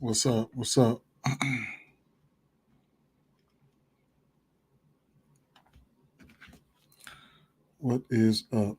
What's up? What's up? What is up?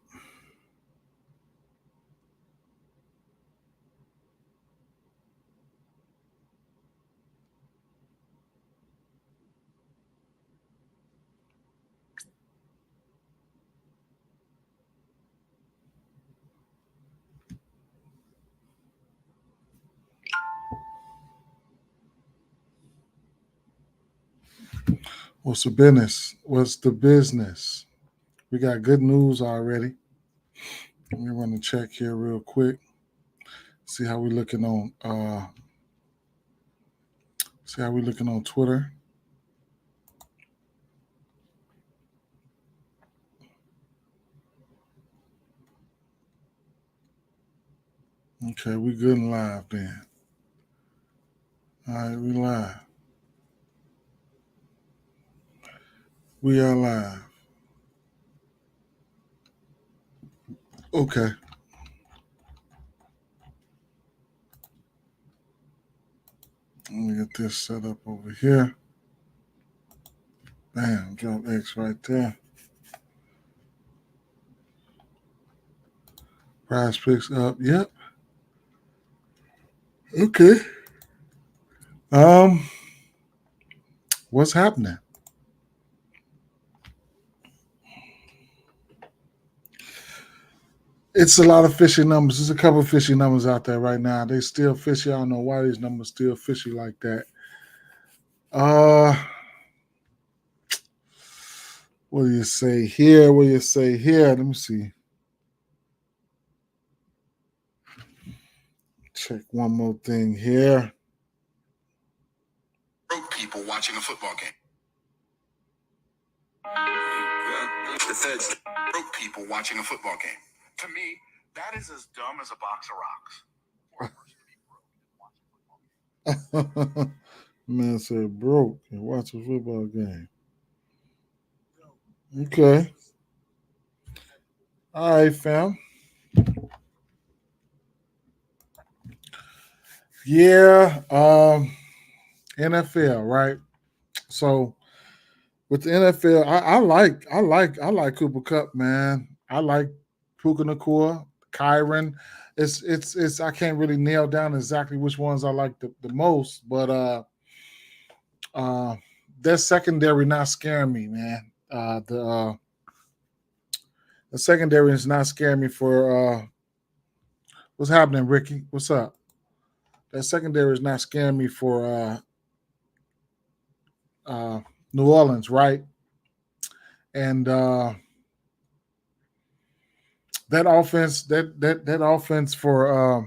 What's the business? What's the business? We got good news already. Let me run the check here real quick. See how we looking on Twitter. Okay, we good and live then. All right, we live. We are live. Okay. Let me get this set up over here. Bam, drop X right there. Prize picks up. Yep. Okay. Um, what's happening? It's a lot of fishy numbers. There's a couple of fishy numbers out there right now. They still fishy. I don't know why these numbers still fishy like that. Uh, what do you say here? What do you say here? Let me see. Check one more thing here. Broke people watching a football game. The feds broke people watching a football game. To me, that is as dumb as a box of rocks. Man said broke and watch a football game. Okay. All right, fam. Yeah. NFL, right? So with the NFL, I like Cooper Cup, man. I like Puka Nakua, Kyron. It's I can't really nail down exactly which ones I like the most, but uh their secondary not scaring me, man. The secondary is not scaring me for what's happening, Ricky? What's up? That secondary is not scaring me for uh New Orleans, right? And that offense for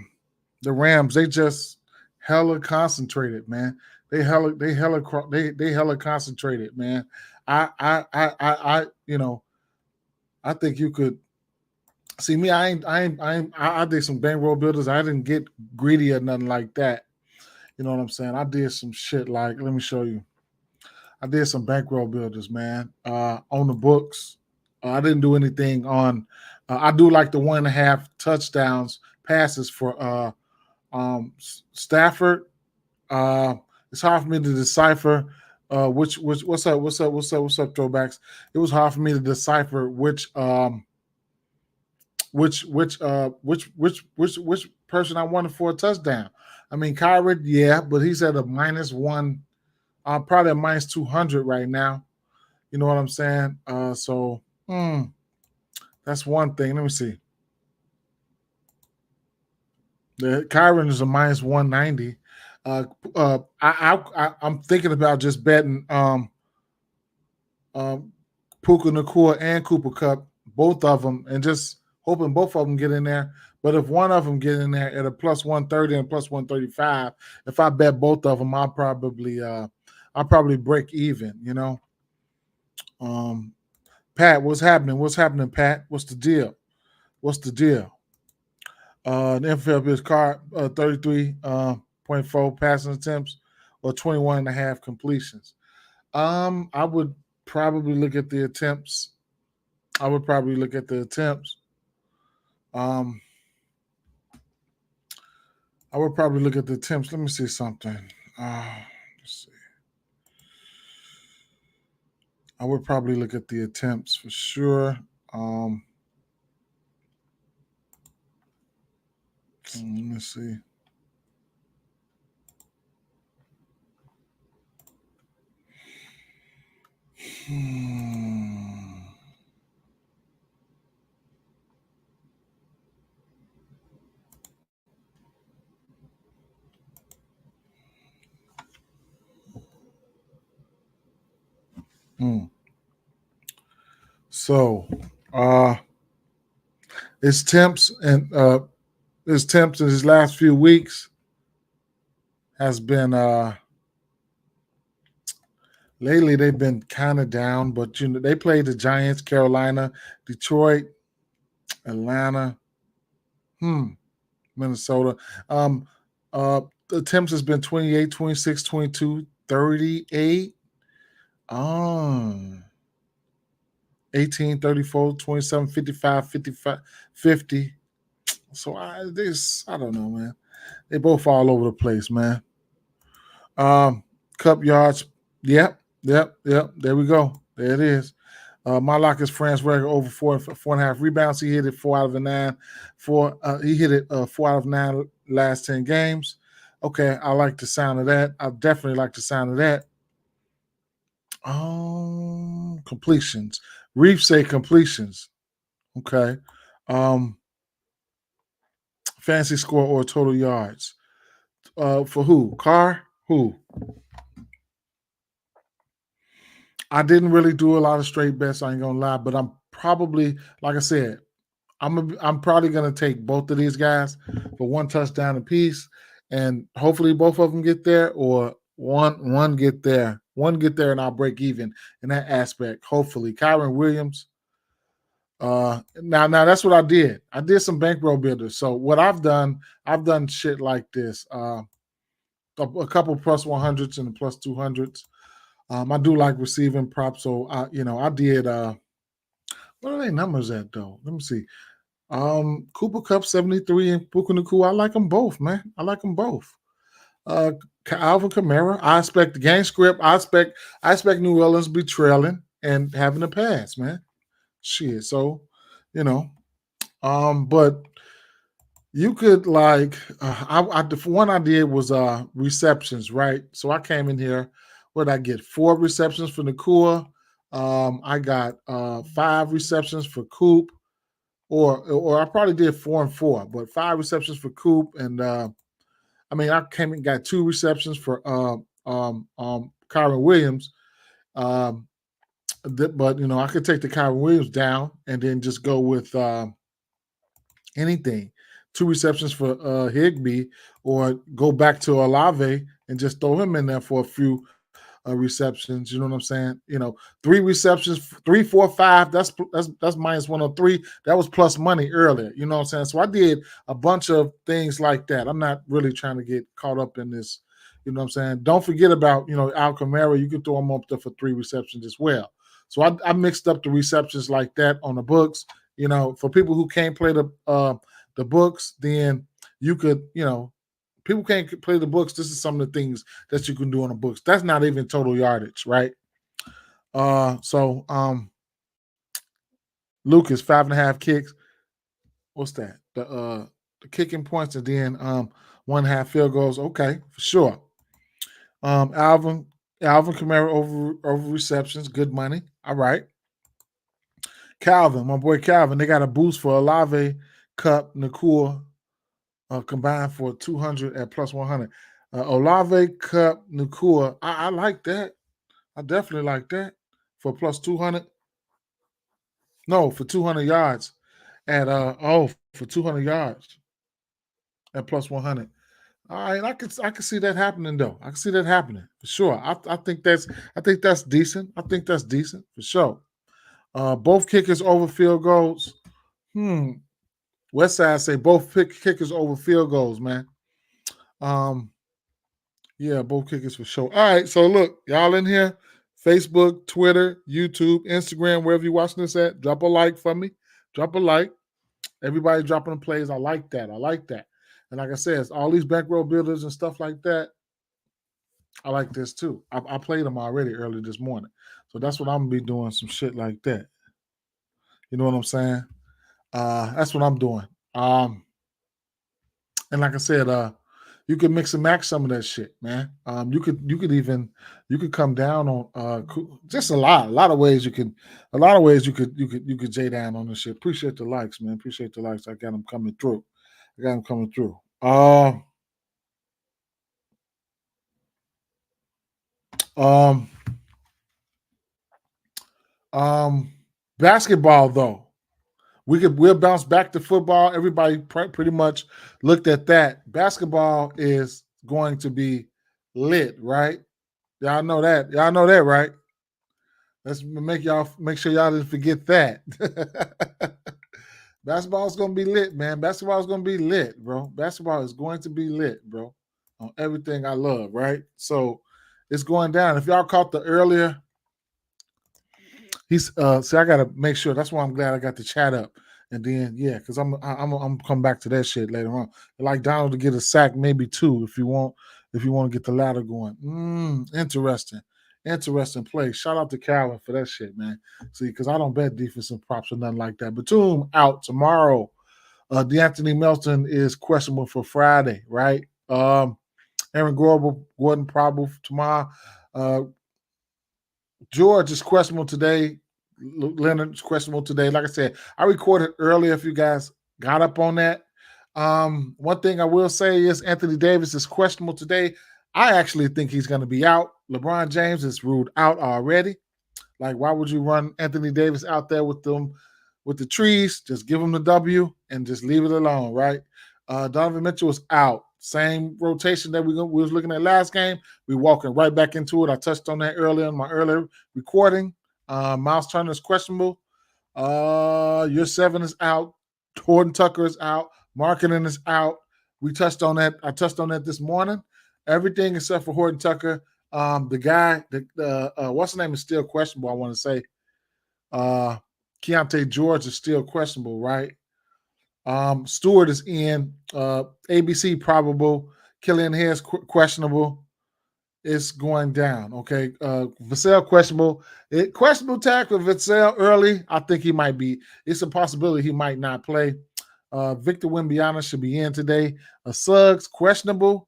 the Rams, they just hella concentrated, man. They hella concentrated, man. You know, I think you could see me. I did some bankroll builders. I didn't get greedy or nothing like that. You know what I'm saying? I did some shit like, let me show you. I did some bankroll builders, man. On the books. I didn't do anything on. I do like the 1.5 touchdowns passes for Stafford. Uh, it's hard for me to decipher which what's up throwbacks. It was hard for me to decipher which person I wanted for a touchdown. I mean, Kyrie, yeah, but he's at a -1, probably a -200 right now. You know what I'm saying? That's one thing. Let me see. The Kyron is a -190. I'm thinking about just betting um, Puka Nakua and Cooper Cup, both of them, and just hoping both of them get in there. But if one of them get in there at a +130 and +135, if I bet both of them, I'll probably break even. You know, Pat, what's happening? What's happening, Pat? What's the deal? What's the deal? The NFL is card 33.4 passing attempts or 21 and a half completions. I would probably look at the attempts. I would probably look at the attempts. Um, I would probably look at the attempts. Let me see something. Let's see. I would probably look at the attempts for sure. Let me see. So, his temps in his last few weeks has been lately they've been kind of down, but they played the Giants, Carolina, Detroit, Atlanta, Minnesota. The attempts has been 28, 26, 22, 38. 18, 34, 27, 55, 55, 50. So I don't know, man. They both all over the place, man. Cup yards. Yep. There we go. There it is. My lock is France Wagner over 4.5 rebounds. He hit it 4 out of the 9. He hit it 4 out of 9 last 10 games. Okay, I like the sound of that. I definitely like the sound of that. Completions. Reef say completions. Okay. Fancy score or total yards. For who? Carr? Who? I didn't really do a lot of straight bets. I ain't gonna lie, but I'm probably, like I said, I'm probably gonna take both of these guys for 1 touchdown apiece, and hopefully both of them get there, or one get there, and I'll break even in that aspect. Hopefully, Kyron Williams. Now that's what I did. I did some bankroll builders. So what I've done shit like this. A couple plus 100s and plus 200s. I do like receiving props, so I did. What are they numbers at though? Let me see. Cooper Cup 73 and Puka Nacua. I like them both, man. I like them both. Alvin Kamara. I expect the game script. I expect New Orleans to be trailing and having a pass, man. Shit. So, but you could like the one I did was receptions, right? So I came in here. What did I get? 4 receptions for Nakua. I got 5 receptions for Coop, or I probably did 4 and 4, but 5 receptions for Coop, and I came and got 2 receptions for Kyron Williams. But I could take the Kyron Williams down and then just go with anything. 2 receptions for Higbee, or go back to Olave and just throw him in there for a few receptions. You know what I'm saying? 3 receptions, 3, 4, 5. That's minus 103. That was plus money earlier. You know what I'm saying? So I did a bunch of things like that. I'm not really trying to get caught up in this. You know what I'm saying? Don't forget about Al Kamara. You can throw him up there for 3 receptions as well. So I mixed up the receptions like that on the books. For people who can't play the books, then you could people can't play the books. This is some of the things that you can do on the books. That's not even total yardage, right? Lucas 5.5 kicks. What's that? The kicking points, and then 1.5 field goals. Okay, for sure. Alvin Kamara over receptions. Good money. All right. Calvin, my boy Calvin. They got a boost for Olave, Cup, Nakua. Combined for 200 at plus 100. Olave, Cup, Nakua. I like that. I definitely like that for plus 200. No, for 200 yards at for 200 yards at plus 100. All right, I can see that happening though. I can see that happening for sure. I think that's decent. I think that's decent for sure. Both kickers over field goals. Westside say both kickers over field goals, man. Yeah, both kickers for sure. All right, so look, y'all in here, Facebook, Twitter, YouTube, Instagram, wherever you're watching this at, drop a like for me. Drop a like. Everybody dropping the plays. I like that. And like I said, all these bankroll builders and stuff like that, I like this too. I played them already early this morning. So that's what I'm going to be doing, some shit like that. You know what I'm saying? That's what I'm doing. And like I said, you can mix and match some of that shit, man. You could come down on just a lot of ways you could J down on this shit. Appreciate the likes, man. Appreciate the likes. I got them coming through. Basketball though. We'll bounce back to football. Everybody pretty much looked at that. Basketball is going to be lit, right? Y'all know that. Y'all know that, right? Let's make sure y'all didn't forget that. Basketball is going to be lit, man. Basketball is going to be lit, bro. Basketball is going to be lit, bro. On everything I love, right? So it's going down. If y'all caught the earlier, he's see, I gotta make sure. That's why I'm glad I got the chat up. And then because I'm come back to that shit later on. I like Donald to get a sack, maybe 2 if you want to get the ladder going. Interesting play. Shout out to Calvin for that shit, man. See, because I don't bet defensive props or nothing like that. Batum out tomorrow. DeAnthony Melton is questionable for Friday, right? Aaron Gordon probable tomorrow. George is questionable today. Leonard's questionable today. Like I said, I recorded earlier if you guys got up on that. One thing I will say is Anthony Davis is questionable today. I actually think he's going to be out. LeBron James is ruled out already. Like, why would you run Anthony Davis out there with the trees? Just give him the W and just leave it alone, right? Donovan Mitchell is out. Same rotation that we was looking at last game. We're walking right back into it. I touched on that earlier in my earlier recording. Miles Turner is questionable. Your 7 is out. Horton Tucker is out. Marketing is out. We touched on that. I touched on that this morning. Everything except for Horton Tucker. The guy, what's the name is still questionable, I want to say. Keontae George is still questionable, right? Stewart is in. ABC probable. Killian Hayes questionable. It's going down. Okay. Vassell questionable. Questionable tag for Vassell early. I think he might be. It's a possibility he might not play. Victor Wembanyama should be in today. Suggs questionable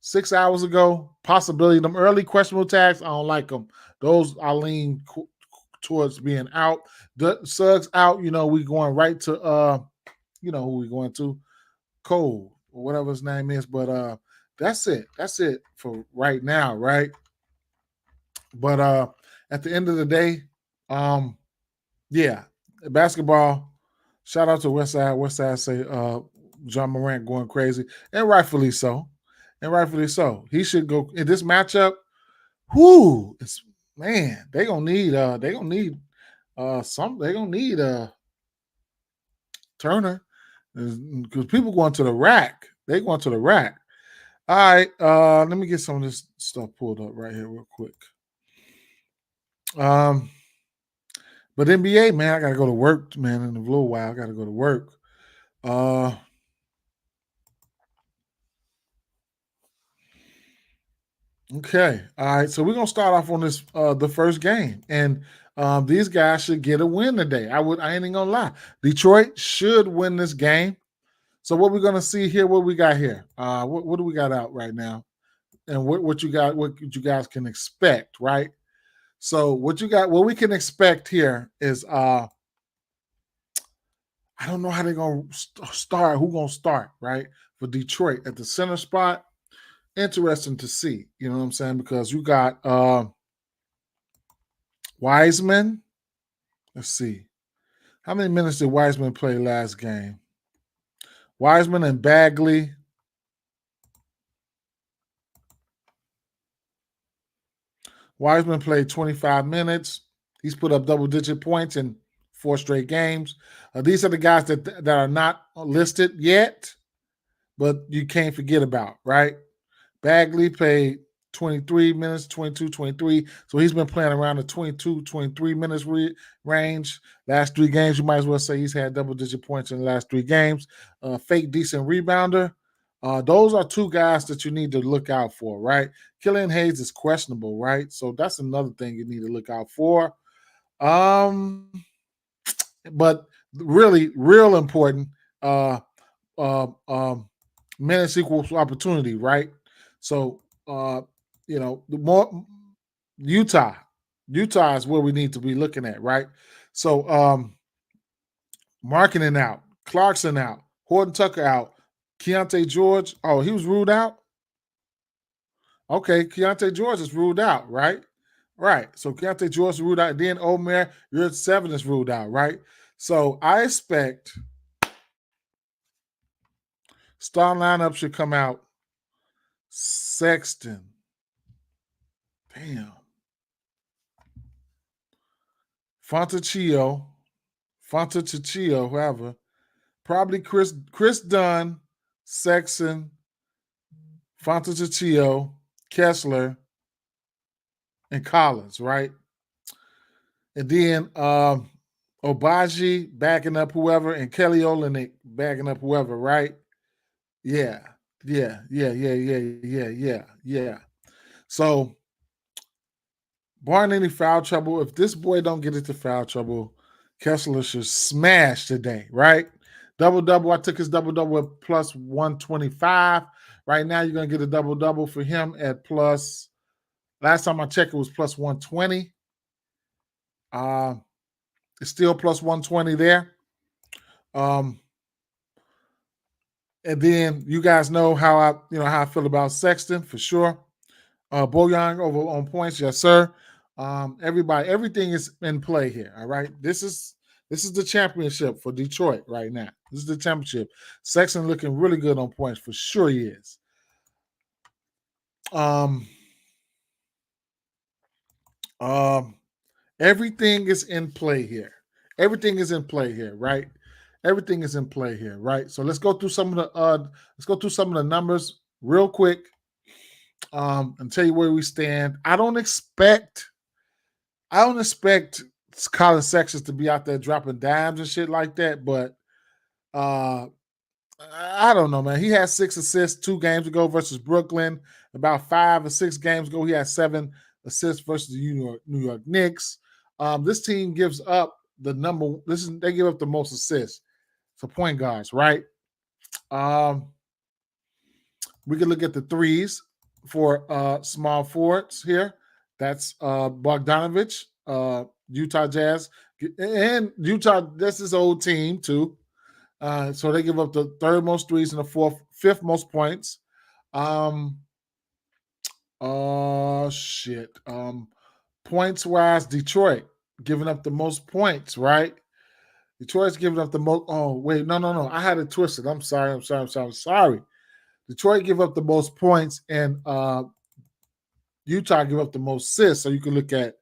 6 hours ago. Possibility. Them early questionable tags, I don't like them. Those I lean towards being out. Suggs out. We going right to who we going to? Cole or whatever his name is. But that's it. That's it for right now, right? But at the end of the day, basketball. Shout out to Westside. Westside say John Morant going crazy, and rightfully so. He should go in this matchup. Whoo! They gonna need Turner, because people going to the rack. They going to the rack. All right, let me get some of this stuff pulled up right here real quick. But NBA, man, I gotta go to work, man. In a little while, I gotta go to work. Okay, all right. So we're gonna start off on this the first game, and these guys should get a win today. I ain't gonna lie. Detroit should win this game. So what we're gonna see here, what we got here? What do we got out right now? And what you guys can expect, right? So what we can expect here is I don't know how they're gonna start, who's gonna start, right? For Detroit at the center spot. Interesting to see, you know what I'm saying? Because you got Wiseman. Let's see. How many minutes did Wiseman play last game? Wiseman and Bagley. Wiseman played 25 minutes. He's put up double-digit points in 4 straight games. These are the guys that are not listed yet, but you can't forget about, right? Bagley played 23 minutes, 22, 23. So he's been playing around the 22, 23 minutes range. Last 3 games, you might as well say he's had double-digit points in the last 3 games. Fake decent rebounder. Those are two guys that you need to look out for, right? Killian Hayes is questionable, right? So that's another thing you need to look out for. But really, real important, uh, minutes equals opportunity, right? So, the more Utah is where we need to be looking at, right? So, Marketing out, Clarkson out, Horton Tucker out, Keontae George. Oh, he was ruled out. Okay, Keontae George is ruled out, right? Right. So Keontae George is ruled out. Then Omer, you're at 7 is ruled out, right? So I expect starting lineup should come out. Sexton. Damn. Fontecchio, whoever. Probably Chris Dunn, Sexton, Fontecchio, Kessler, and Collins, right? And then Obaji backing up whoever, and Kelly Olynyk backing up whoever, right? Yeah. So, barring any foul trouble, if this boy don't get into foul trouble, Kessler should smash today, right? Double-double, I took his double-double at plus 125. Right now, you're going to get a double-double for him at plus, last time I checked, it was plus 120. It's still plus 120 there. And then you guys know how I feel about Sexton for sure. Bojan over on points, yes, sir. Everything is in play here. All right. This is the championship for Detroit right now. This is the championship. Sexton looking really good on points for sure. He is. Everything is in play here. Everything is in play here, right? Everything is in play here, right? So let's go through some of the numbers real quick. And tell you where we stand. I don't expect Colin Sexton to be out there dropping dimes and shit like that, but I don't know, man. He had 6 assists 2 games ago versus Brooklyn. About 5 or 6 games ago, he had 7 assists versus the New York Knicks. This team gives up they give up the most assists for point guards, right? We can look at the threes for small forwards here. That's Bogdanovich, Utah Jazz, and Utah. That's his old team too. So they give up the 3rd most threes and the 5th most points. Points wise, Detroit giving up the most points, right? Detroit's giving up the most. Oh wait, no. I had it twisted. I'm sorry. Detroit give up the most points, and Utah give up the most assists. So you can look at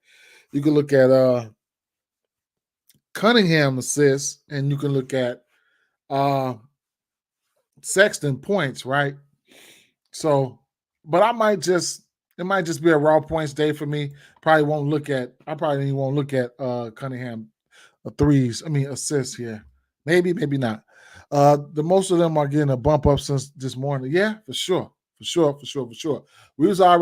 Cunningham assists, and you can look at Sexton points, right? So, but it might just be a raw points day for me. I probably won't look at Cunningham assists here. Maybe not. The most of them are getting a bump up since this morning. Yeah, for sure. I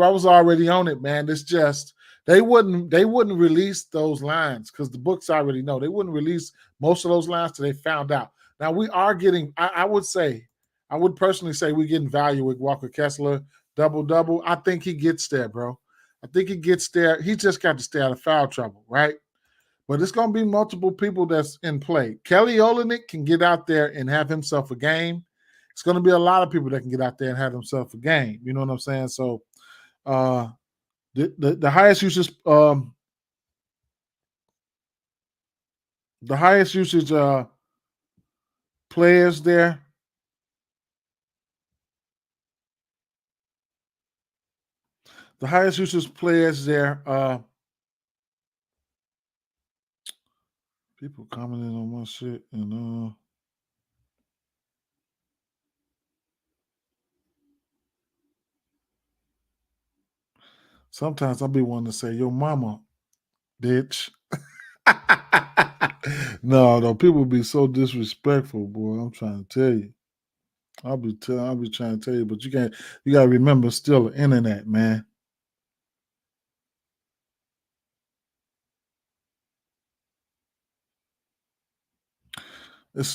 was already on it, man. It's just they wouldn't release those lines because the books already know. They wouldn't release most of those lines till they found out. Now we are getting. I would personally say we're getting value with Walker Kessler double. I think he gets there, bro. I think he gets there. He just got to stay out of foul trouble, right? But it's going to be multiple people that's in play. Kelly Olynyk can get out there and have himself a game. It's going to be a lot of people that can get out there and have themselves a game. You know what I'm saying? So the highest usage players there. The highest usage players there. People commenting on my shit and sometimes I'll be wanting to say, "Yo, mama, bitch." No, people be so disrespectful, boy. I'm trying to tell you. I'll be trying to tell you, but you gotta remember, it's still the internet, man. It's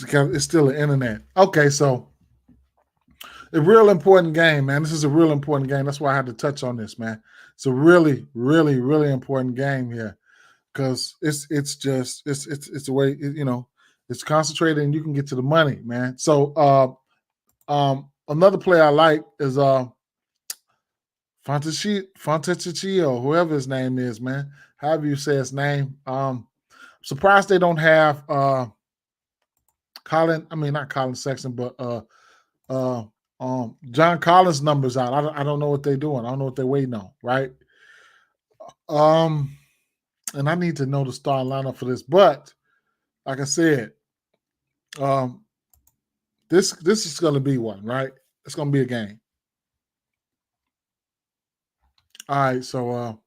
still the internet. Okay, so a real important game, man. This is a real important game. That's why I had to touch on this, man. It's a really, really, really important game here because it's the way it's concentrated and you can get to the money, man. So another player I like is Fontecchio, whoever his name is, man. However you say his name. Surprised they don't have not Colin Sexton, but John Collins numbers out. I don't know what they're doing. I don't know what they're waiting on, right? And I need to know the star lineup for this. But like I said, this is going to be one, right? It's going to be a game. All right, so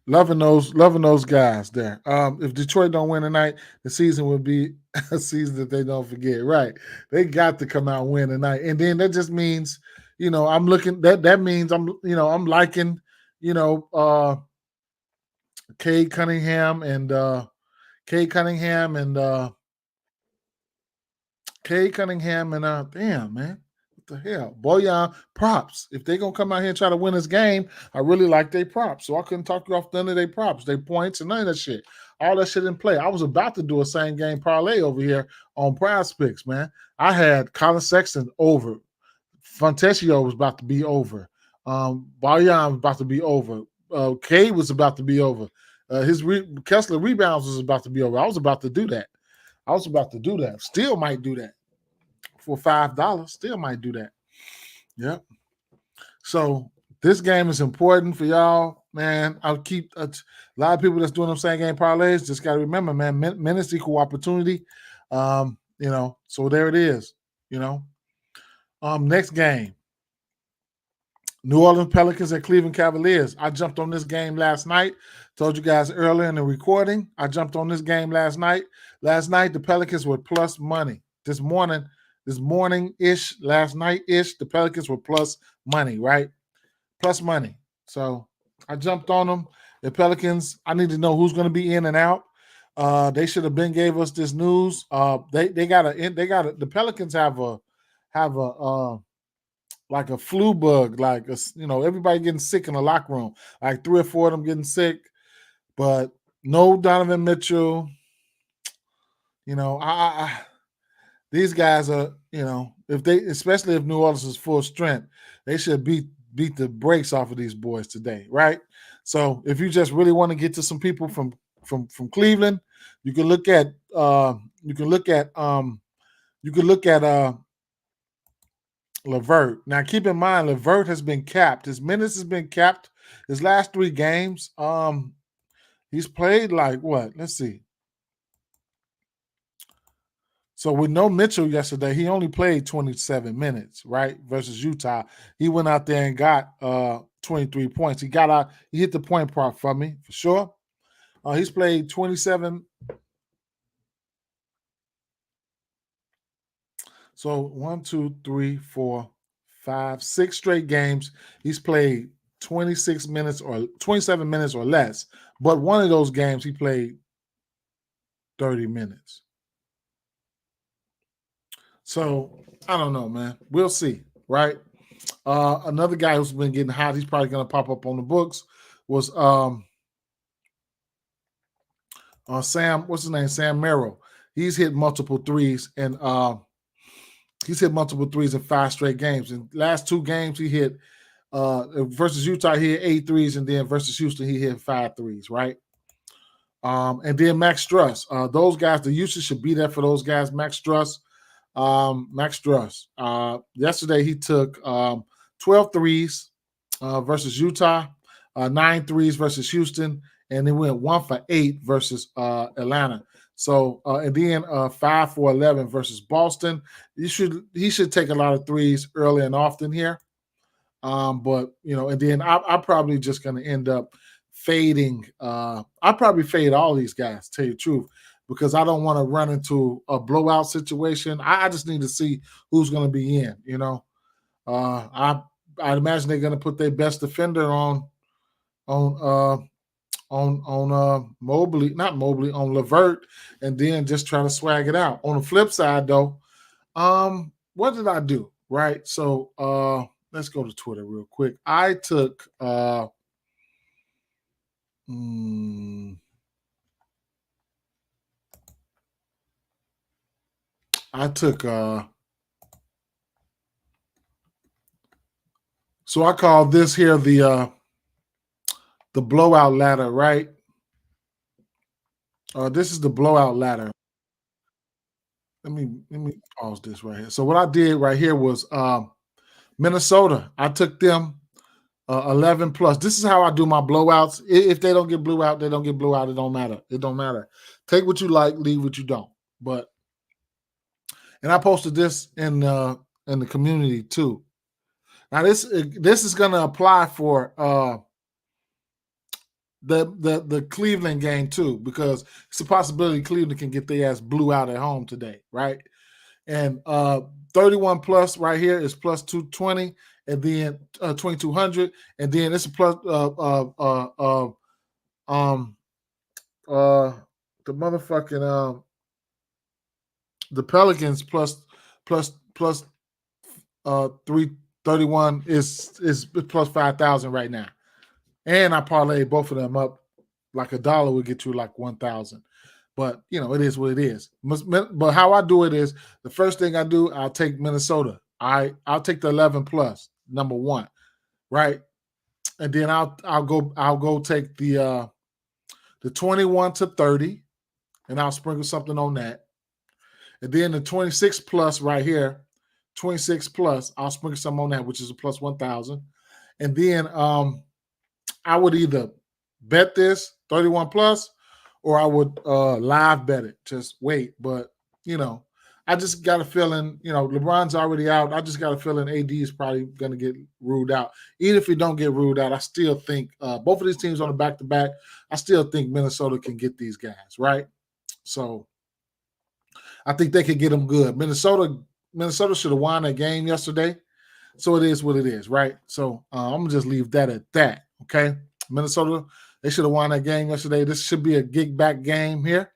loving those guys there. If Detroit don't win tonight, the season would be a season that they don't forget. Right? They got to come out and win tonight, and then that just means, I'm looking. That means I'm liking, Cade Cunningham and damn, man. The hell, Boyan props. If they're gonna come out here and try to win this game, I really like their props. So I couldn't talk you off none of their props, their points, and none of that shit. All that shit in play. I was about to do a same game parlay over here on PrizePicks, man. I had Colin Sexton over. Fontecchio was about to be over. Boyan was about to be over. Cade was about to be over. Kessler rebounds was about to be over. I was about to do that. Still might do that. For $5, still might do that. Yep. So this game is important for y'all, man. I'll keep a lot of people that's doing them same game parlays. Just got to remember, man, minutes equal opportunity. So there it is. Next game, New Orleans Pelicans at Cleveland Cavaliers. I jumped on this game last night. Told you guys earlier in the recording. I jumped on this game last night. Last night the Pelicans were plus money. This morning-ish, last night-ish, the Pelicans were plus money, right? Plus money. So I jumped on them. The Pelicans, I need to know who's going to be in and out. They should have gave us this news. The Pelicans have like a flu bug, everybody getting sick in the locker room. Like 3 or 4 of them getting sick, but no Donovan Mitchell. These guys are, especially if New Orleans is full strength, they should beat the brakes off of these boys today, right? So if you just really want to get to some people from Cleveland, you can look at LeVert. Now keep in mind, LeVert has been capped. His minutes has been capped. His last 3 games, he's played like what? Let's see. So with no Mitchell yesterday, he only played 27 minutes, right? Versus Utah. He went out there and got 23 points. He hit the point prop for me, for sure. He's played 27. So 1, 2, 3, 4, 5, 6 straight games. He's played 27 minutes or less. But one of those games he played 30 minutes. So I don't know, man. We'll see, right? Another guy who's been getting hot, he's probably going to pop up on the books, was Sam. What's his name? Sam Merrill. He's hit multiple threes and he's hit multiple threes in 5 straight games. In last 2 games, he hit versus Utah, he hit 8 threes, and then versus Houston, he hit 5 threes, right? And then Max Struss. Those guys, the usage should be there for those guys. Max Struss. Yesterday he took 12 threes versus Utah, 9 threes versus Houston, and he went 1 for 8 versus Atlanta. So and then 5 for 11 versus Boston. He should take a lot of threes early and often here. But and then I'm probably just going to end up fading. I'll probably fade all these guys, to tell you the truth. because I don't want to run into a blowout situation. I just need to see who's going to be in. I imagine they're going to put their best defender on Mobley, not Mobley, on Levert, and then just try to swag it out. On the flip side, though, what did I do? Right. So let's go to Twitter real quick. I took so I call this here the blowout ladder, right? This is the blowout ladder. Let me pause this right here. So what I did right here was Minnesota. I took them 11 plus. This is how I do my blowouts. If they don't get blew out, they don't get blew out. It don't matter. It don't matter. Take what you like, leave what you don't. And I posted this in the community too. Now this is going to apply for the Cleveland game too, because it's a possibility Cleveland can get their ass blew out at home today, right? And 31 plus right here is plus 220, and then 2200, and then it's a plus the motherfucking the Pelicans plus 331 is plus 5,000 right now. And I parlay both of them up like $1 would get you like 1,000. But, it is what it is. But how I do it is the first thing I do, I'll take Minnesota. I'll take the 11 plus, number one, right? And then I'll go take the 21 to 30, and I'll sprinkle something on that. And then the 26 plus right here, 26 plus, I'll sprinkle some on that, which is a plus 1,000. And then I would either bet this 31 plus, or I would live bet it. Just wait. But, I just got a feeling, LeBron's already out. I just got a feeling AD is probably going to get ruled out. Even if he don't get ruled out, I still think both of these teams on the back-to-back, I still think Minnesota can get these guys, right? So I think they could get them good. Minnesota should have won that game yesterday. So it is what it is, right? So I'm going to just leave that at that, okay? Minnesota, they should have won that game yesterday. This should be a gig-back game here.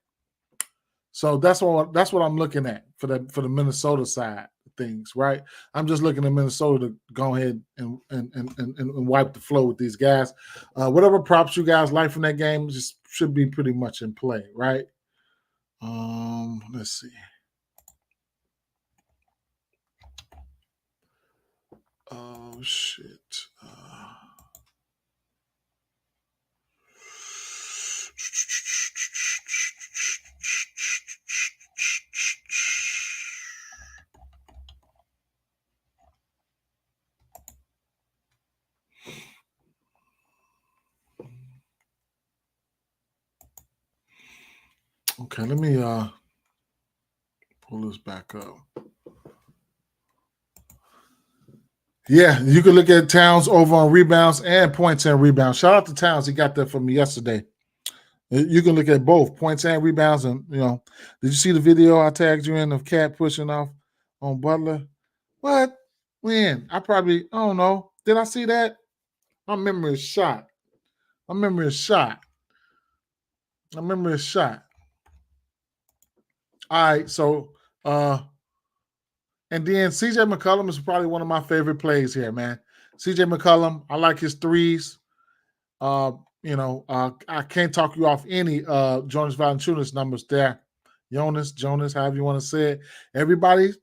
So that's what I'm looking at for the Minnesota side of things, right? I'm just looking at Minnesota to go ahead and wipe the flow with these guys. Whatever props you guys like from that game just should be pretty much in play, right? Let's see. Oh shit. Okay, let me pull this back up. Yeah, you can look at Towns over on rebounds and points and rebounds. Shout out to Towns. He got that from me yesterday. You can look at both points and rebounds. And, did you see the video I tagged you in of Cat pushing off on Butler? What? When? I don't know. Did I see that? My memory is shot. All right, so and then CJ McCollum is probably one of my favorite plays here, man. CJ McCollum, I like his threes. I can't talk you off any Jonas Valanciunas numbers there. Jonas, however you want to say it. Everybody,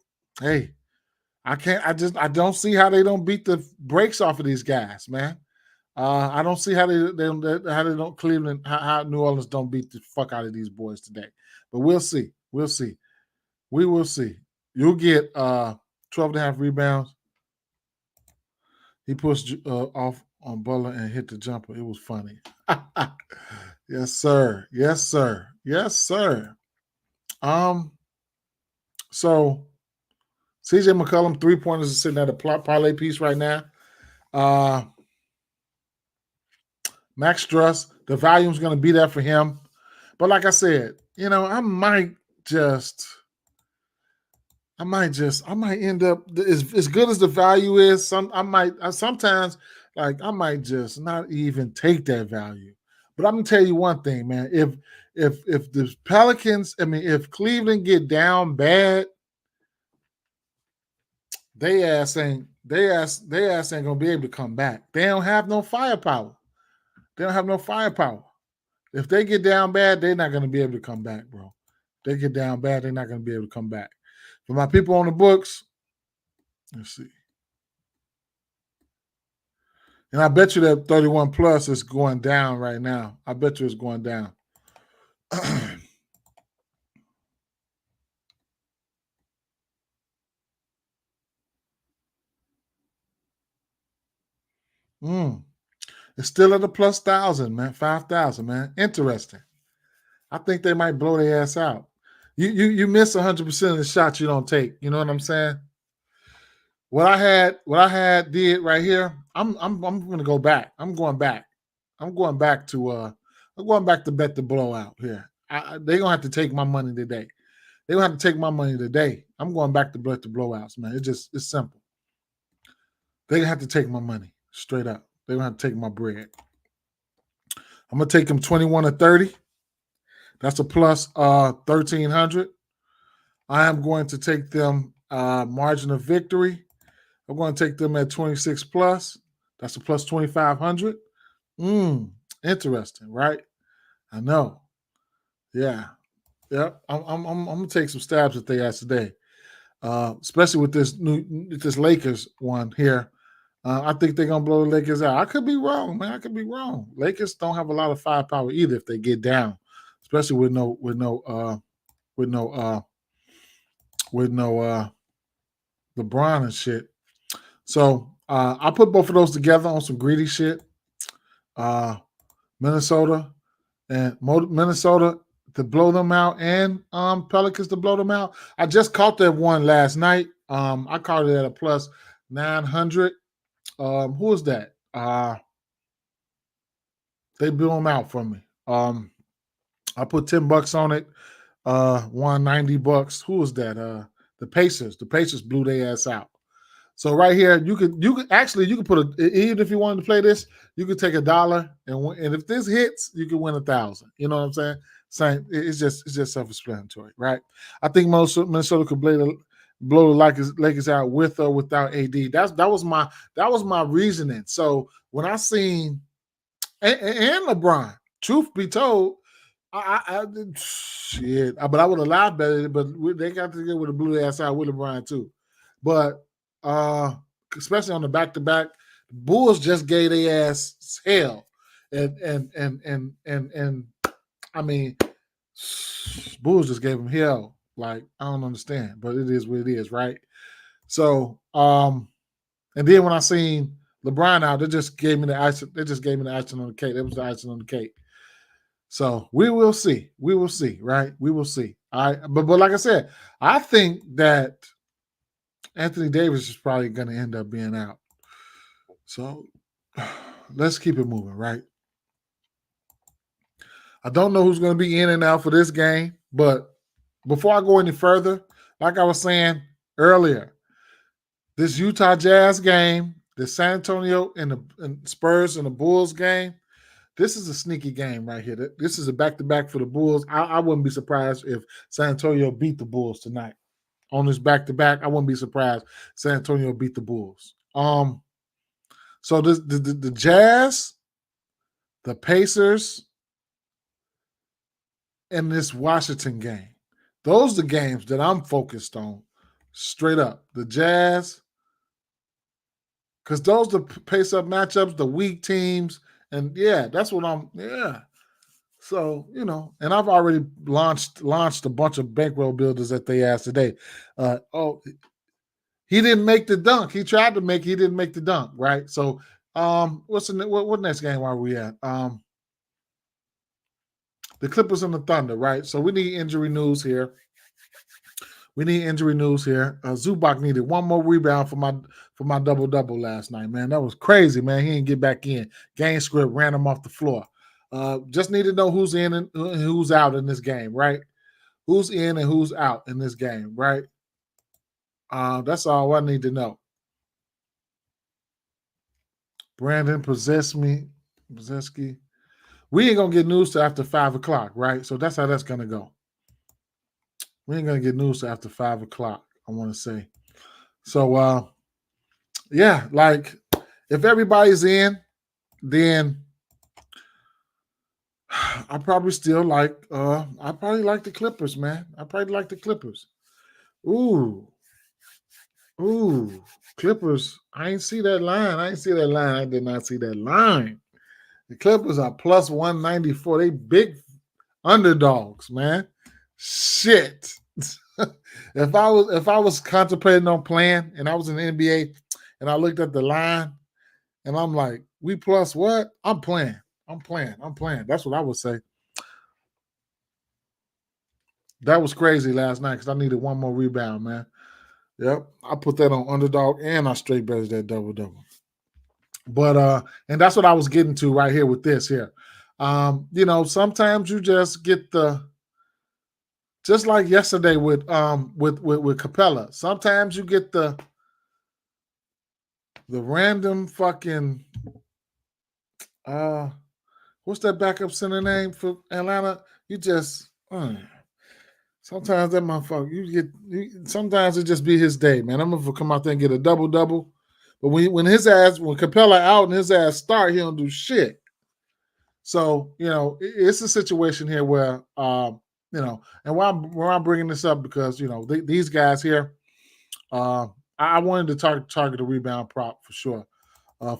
hey, I don't see how they don't beat the brakes off of these guys, man. I don't see how they don't Cleveland, how New Orleans don't beat the fuck out of these boys today. But we'll see. We will see. You'll get 12.5 rebounds. He pushed off on Butler and hit the jumper. It was funny. Yes, sir. So CJ McCollum 3-pointers is sitting at a parlay piece right now. Max Struss, the volume's going to be there for him. But like I said, I might end up as good as the value is. Sometimes I might just not even take that value. But I'm gonna tell you one thing, man. If the Pelicans, if Cleveland get down bad, they ass ain't gonna be able to come back. They don't have no firepower. If they get down bad, they're not gonna be able to come back, bro. They get down bad, they're not gonna be able to come back. For my people on the books, let's see. And I bet you that 31 plus is going down right now. I bet you it's going down. It's still at a plus 1,000, man. 5,000, man. Interesting. I think they might blow their ass out. You miss 100% of the shots you don't take. You know what I'm saying? What I had did right here. I'm going to go back. I'm going back to bet the blowout here. They're gonna have to take my money today. I'm going back to bet the blowouts, man. It's simple. They're gonna have to take my money straight up. They're gonna have to take my bread. I'm gonna take them 21 or 30. That's a plus 1,300. I am going to take them margin of victory. I'm going to take them at 26 plus. That's a plus 2,500. Interesting, right? I know. Yeah. Yep. I'm gonna take some stabs at their ass today. Especially with this Lakers one here. I think they're gonna blow the Lakers out. I could be wrong, man. I could be wrong. Lakers don't have a lot of firepower either if they get down, especially with no LeBron and shit. So I put both of those together on some greedy shit. Minnesota to blow them out, and Pelicans to blow them out. I just caught that one last night. I caught it at a plus 900. Who was that? They blew them out for me. I put $10 on it. Won $90. Who was that? The Pacers. The Pacers blew their ass out. So right here, you could put even if you wanted to play this, you could take $1 and if this hits, you could win 1,000. You know what I'm saying? Saying it's just self-explanatory, right? I think Minnesota could blow the Lakers out with or without AD. That was my reasoning. So when I seen and LeBron, truth be told, but I would have lied better. But they got to get with the blue ass out with LeBron too. But especially on the back-to-back, Bulls just gave their ass hell, and I mean, Bulls just gave them hell. Like, I don't understand, but it is what it is, right? So, and then when I seen LeBron out, they just gave me the icing. They just gave me the icing on the cake. That was the icing on the cake. So we will see. We will see, right? We will see. But like I said, I think that Anthony Davis is probably going to end up being out. So let's keep it moving, right? I don't know who's going to be in and out for this game, but before I go any further, like I was saying earlier, this Utah Jazz game, the San Antonio and Spurs and the Bulls game, this is a sneaky game right here. This is a back-to-back for the Bulls. I wouldn't be surprised if San Antonio beat the Bulls tonight. On this back-to-back, I wouldn't be surprised San Antonio beat the Bulls. So the Jazz, the Pacers, and this Washington game, those are the games that I'm focused on straight up. The Jazz, because those are the pace-up matchups, the weak teams, and that's what So, and I've already launched a bunch of bankroll builders at they ass today. He didn't make the dunk. He tried to he didn't make the dunk, right? So, what next game are we at? The Clippers and the Thunder, right? So we need injury news here. Zubac needed one more rebound for my double-double last night, man. That was crazy, man. He didn't get back in. Game script ran him off the floor. Just need to know who's in and who's out in this game, right? who's in and who's out in this game, right? That's all I need to know. Brandon Pozeski. We ain't gonna get news till after 5 o'clock, right? So that's how that's gonna go. We ain't gonna get news till after 5 o'clock, I want to say. So yeah, like if everybody's in, then I probably still like I probably like the Clippers, man. I probably like the Clippers. Ooh, Clippers. I ain't see that line. I did not see that line. The Clippers are plus 194. They big underdogs, man. Shit. if I was contemplating on playing and I was in the NBA and I looked at the line and I'm like, we plus what? I'm playing. That's what I would say. That was crazy last night because I needed one more rebound, man. Yep. I put that on underdog and I straight betted that double. But and that's what I was getting to right here with this here. Sometimes you just get just like yesterday with Capella. Sometimes you get the random fucking what's that backup center name for Atlanta? You just sometimes that motherfucker sometimes it just be his day, man. I'm gonna come out there and get a double. But when Capella out and his ass start, he don't do shit. So, it's a situation here where and why I'm bringing this up because, these guys here, I wanted to target a rebound prop for sure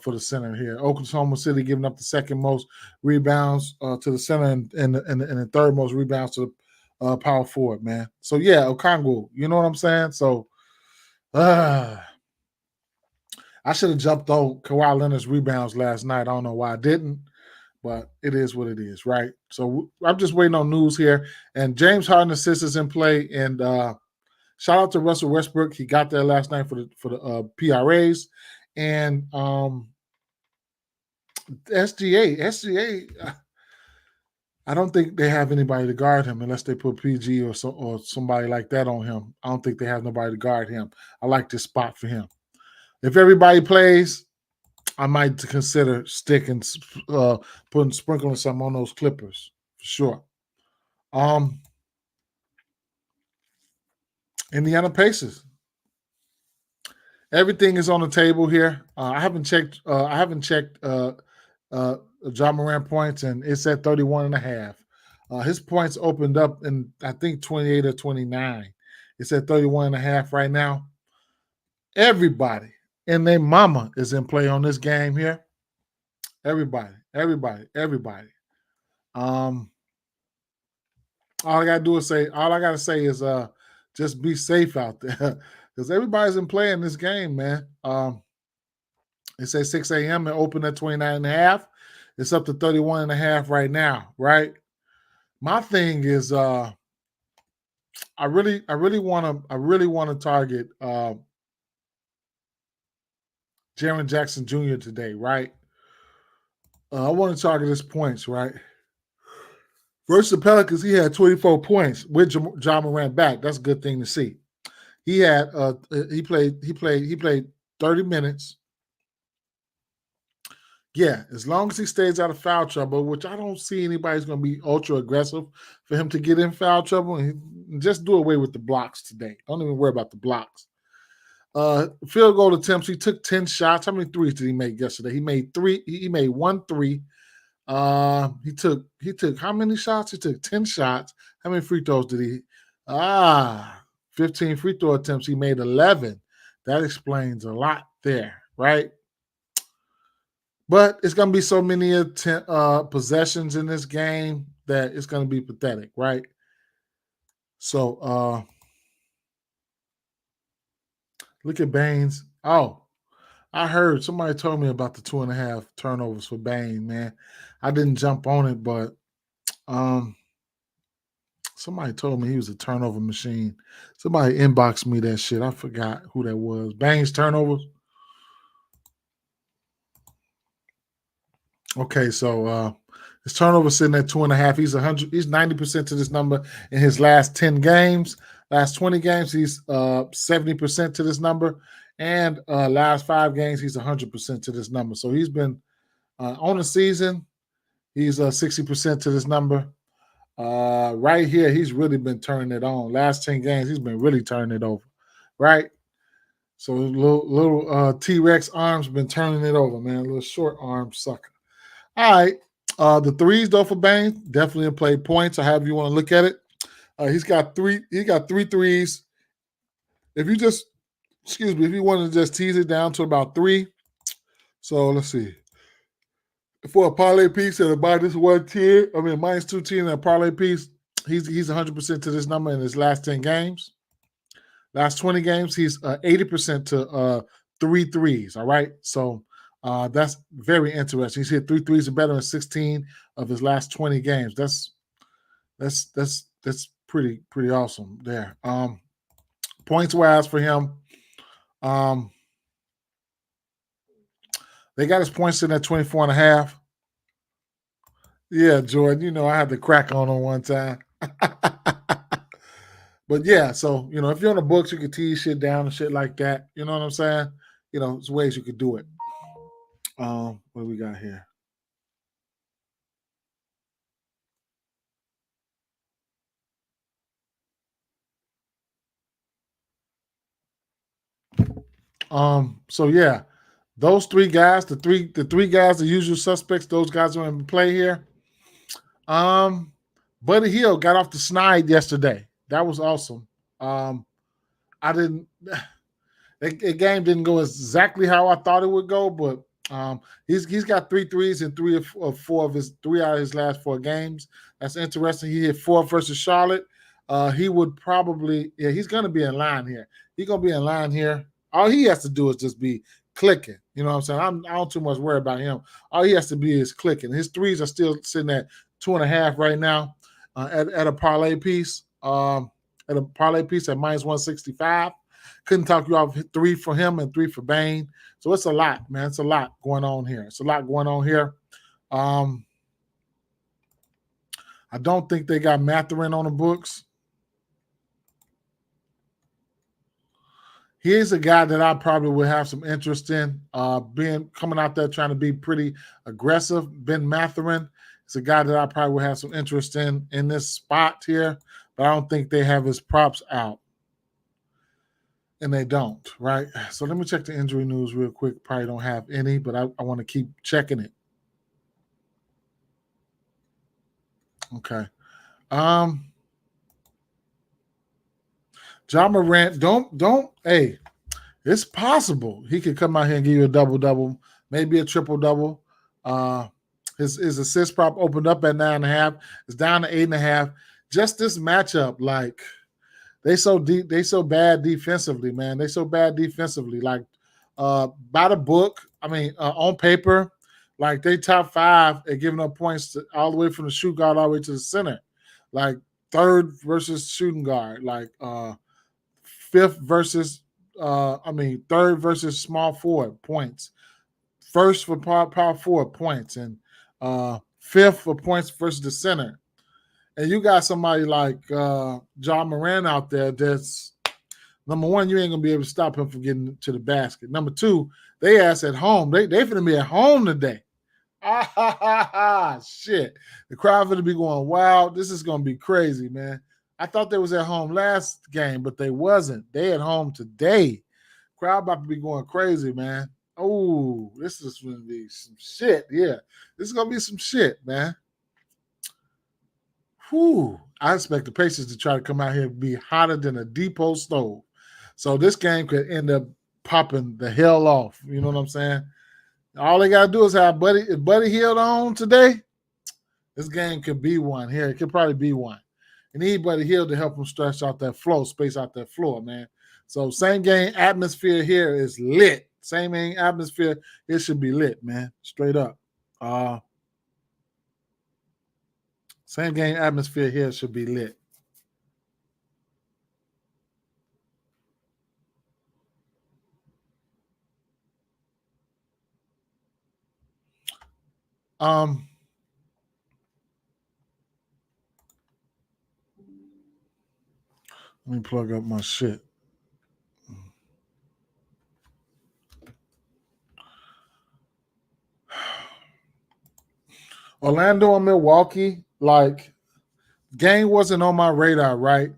for the center here. Oklahoma City giving up the second most rebounds to the center and the third most rebounds to the power forward, man. So, yeah, Okongwu, you know what I'm saying? So, I should have jumped on Kawhi Leonard's rebounds last night. I don't know why I didn't. But it is what it is, right? So I'm just waiting on news here. And James Harden assists is in play. And shout out to Russell Westbrook. He got there last night for the PRAs. And SGA, I don't think they have anybody to guard him unless they put PG or somebody like that on him. I don't think they have nobody to guard him. I like this spot for him. If everybody plays, I might sprinkling some on those Clippers for sure. Indiana Pacers. Everything is on the table here. I haven't checked. Ja Morant points, and it's at 31.5. His points opened up in I think 28 or 29. It's at 31.5 right now. Everybody and their mama is in play on this game here. Everybody. All I gotta say is just be safe out there because everybody's in play in this game, man. It's at 6 a.m. and open at 29.5. It's up to 31.5 right now, right? My thing is I really want to target Jaren Jackson Jr. today, right? I want to target his points, right? Versus the Pelicans, he had 24 points with Ja Morant back. That's a good thing to see. He had he played 30 minutes. Yeah, as long as he stays out of foul trouble, which I don't see anybody's going to be ultra aggressive for him to get in foul trouble, and just do away with the blocks today. Don't even worry about the blocks. Field goal attempts. He took 10 shots. How many threes did he make yesterday? He made 3. He made 1 3. He took how many shots? He took 10 shots. How many free throws did he? 15 free throw attempts. He made 11. That explains a lot there, right? But it's going to be so many possessions in this game that it's going to be pathetic, right? So look at Baines. Oh, I heard somebody told me about the 2.5 turnovers for Bain, man. I didn't jump on it, but somebody told me he was a turnover machine. Somebody inboxed me that shit. I forgot who that was. Bain's turnovers. Okay, so His turnover sitting at 2.5. He's 100. He's 90% to this number in his last 10 games. Last 20 games, he's 70% to this number, and last 5 games, he's 100% to this number. So he's been on the season. He's 60% to this number. Right here, he's really been turning it on. Last 10 games, he's been really turning it over. Right. So little T-Rex arms been turning it over, man. A little short arm sucker. All right. The threes though for Bane, definitely in play points or however you want to look at it. He's got three threes. If you just if you want to just tease it down to about 3. So let's see. For a parlay piece at about this 110, minus 210 and a parlay piece, he's 100% to this number in his last 10 games. Last 20 games, he's 80% to 3 threes. All right. So that's very interesting. He's hit 3 threes and better in 16 of his last 20 games. That's pretty awesome there. Points wise for him, they got his points sitting at 24.5. Yeah, Jordan, I had to crack on one time. But yeah, so if you're on the books, you can tease shit down and shit like that. You know what I'm saying? There's ways you could do it. What do we got here? So yeah, those 3 guys, the three guys, the usual suspects, those guys are in play here. Buddy Hield got off the snide yesterday. That was awesome. The game didn't go exactly how I thought it would go, but he's got 3 threes in 3 of 4 of his 3 out of his last 4 games. That's interesting. He hit 4 versus Charlotte. He would probably, he's going to be in line here. He's going to be in line here. All he has to do is just be clicking. You know what I'm saying? I don't too much worry about him. All he has to be is clicking. His threes are still sitting at 2.5 right now at a parlay piece. At a parlay piece at minus 165. Couldn't talk you off 3 for him and 3 for Bane. So it's a lot, man. It's a lot going on here. I don't think they got Matherin on the books. He's a guy that I probably would have some interest in coming out there trying to be pretty aggressive. Ben Matherin is a guy that I probably would have some interest in this spot here, but I don't think they have his props out. And they don't, right? So let me check the injury news real quick. Probably don't have any, but I want to keep checking it. Okay. John Morant, hey, it's possible he could come out here and give you a double-double, maybe a triple-double. His assist prop opened up at 9.5. It's down to 8.5. Just this matchup, like they so bad defensively, man. They so bad defensively. Like by the book, on paper, like they top 5 at giving up points all the way from the shoot guard all the way to the center. Like 3rd versus shooting guard, like 5th versus 3rd versus small forward points. 1st for power forward points, and 5th for points versus the center. And you got somebody like John Moran out there that's, number 1, you ain't going to be able to stop him from getting to the basket. Number 2, they ass at home. They finna be at home today. Shit. The crowd finna be going, wow, this is going to be crazy, man. I thought they was at home last game, but they wasn't. They at home today. Crowd about to be going crazy, man. Oh, this is going to be some shit. Yeah, this is going to be some shit, man. Whew. I expect the Pacers to try to come out here and be hotter than a depot stove. So this game could end up popping the hell off. You know what I'm saying? All they got to do is have Buddy Hield on today. This game could be one here. It could probably be one. You need Buddy Hield to help them stretch out that floor, space out that floor, man. So same game atmosphere here is lit. Same game atmosphere. It should be lit, man. Straight up. Same game atmosphere here should be lit. Let me plug up my shit. Orlando and Milwaukee, like, game wasn't on my radar, right?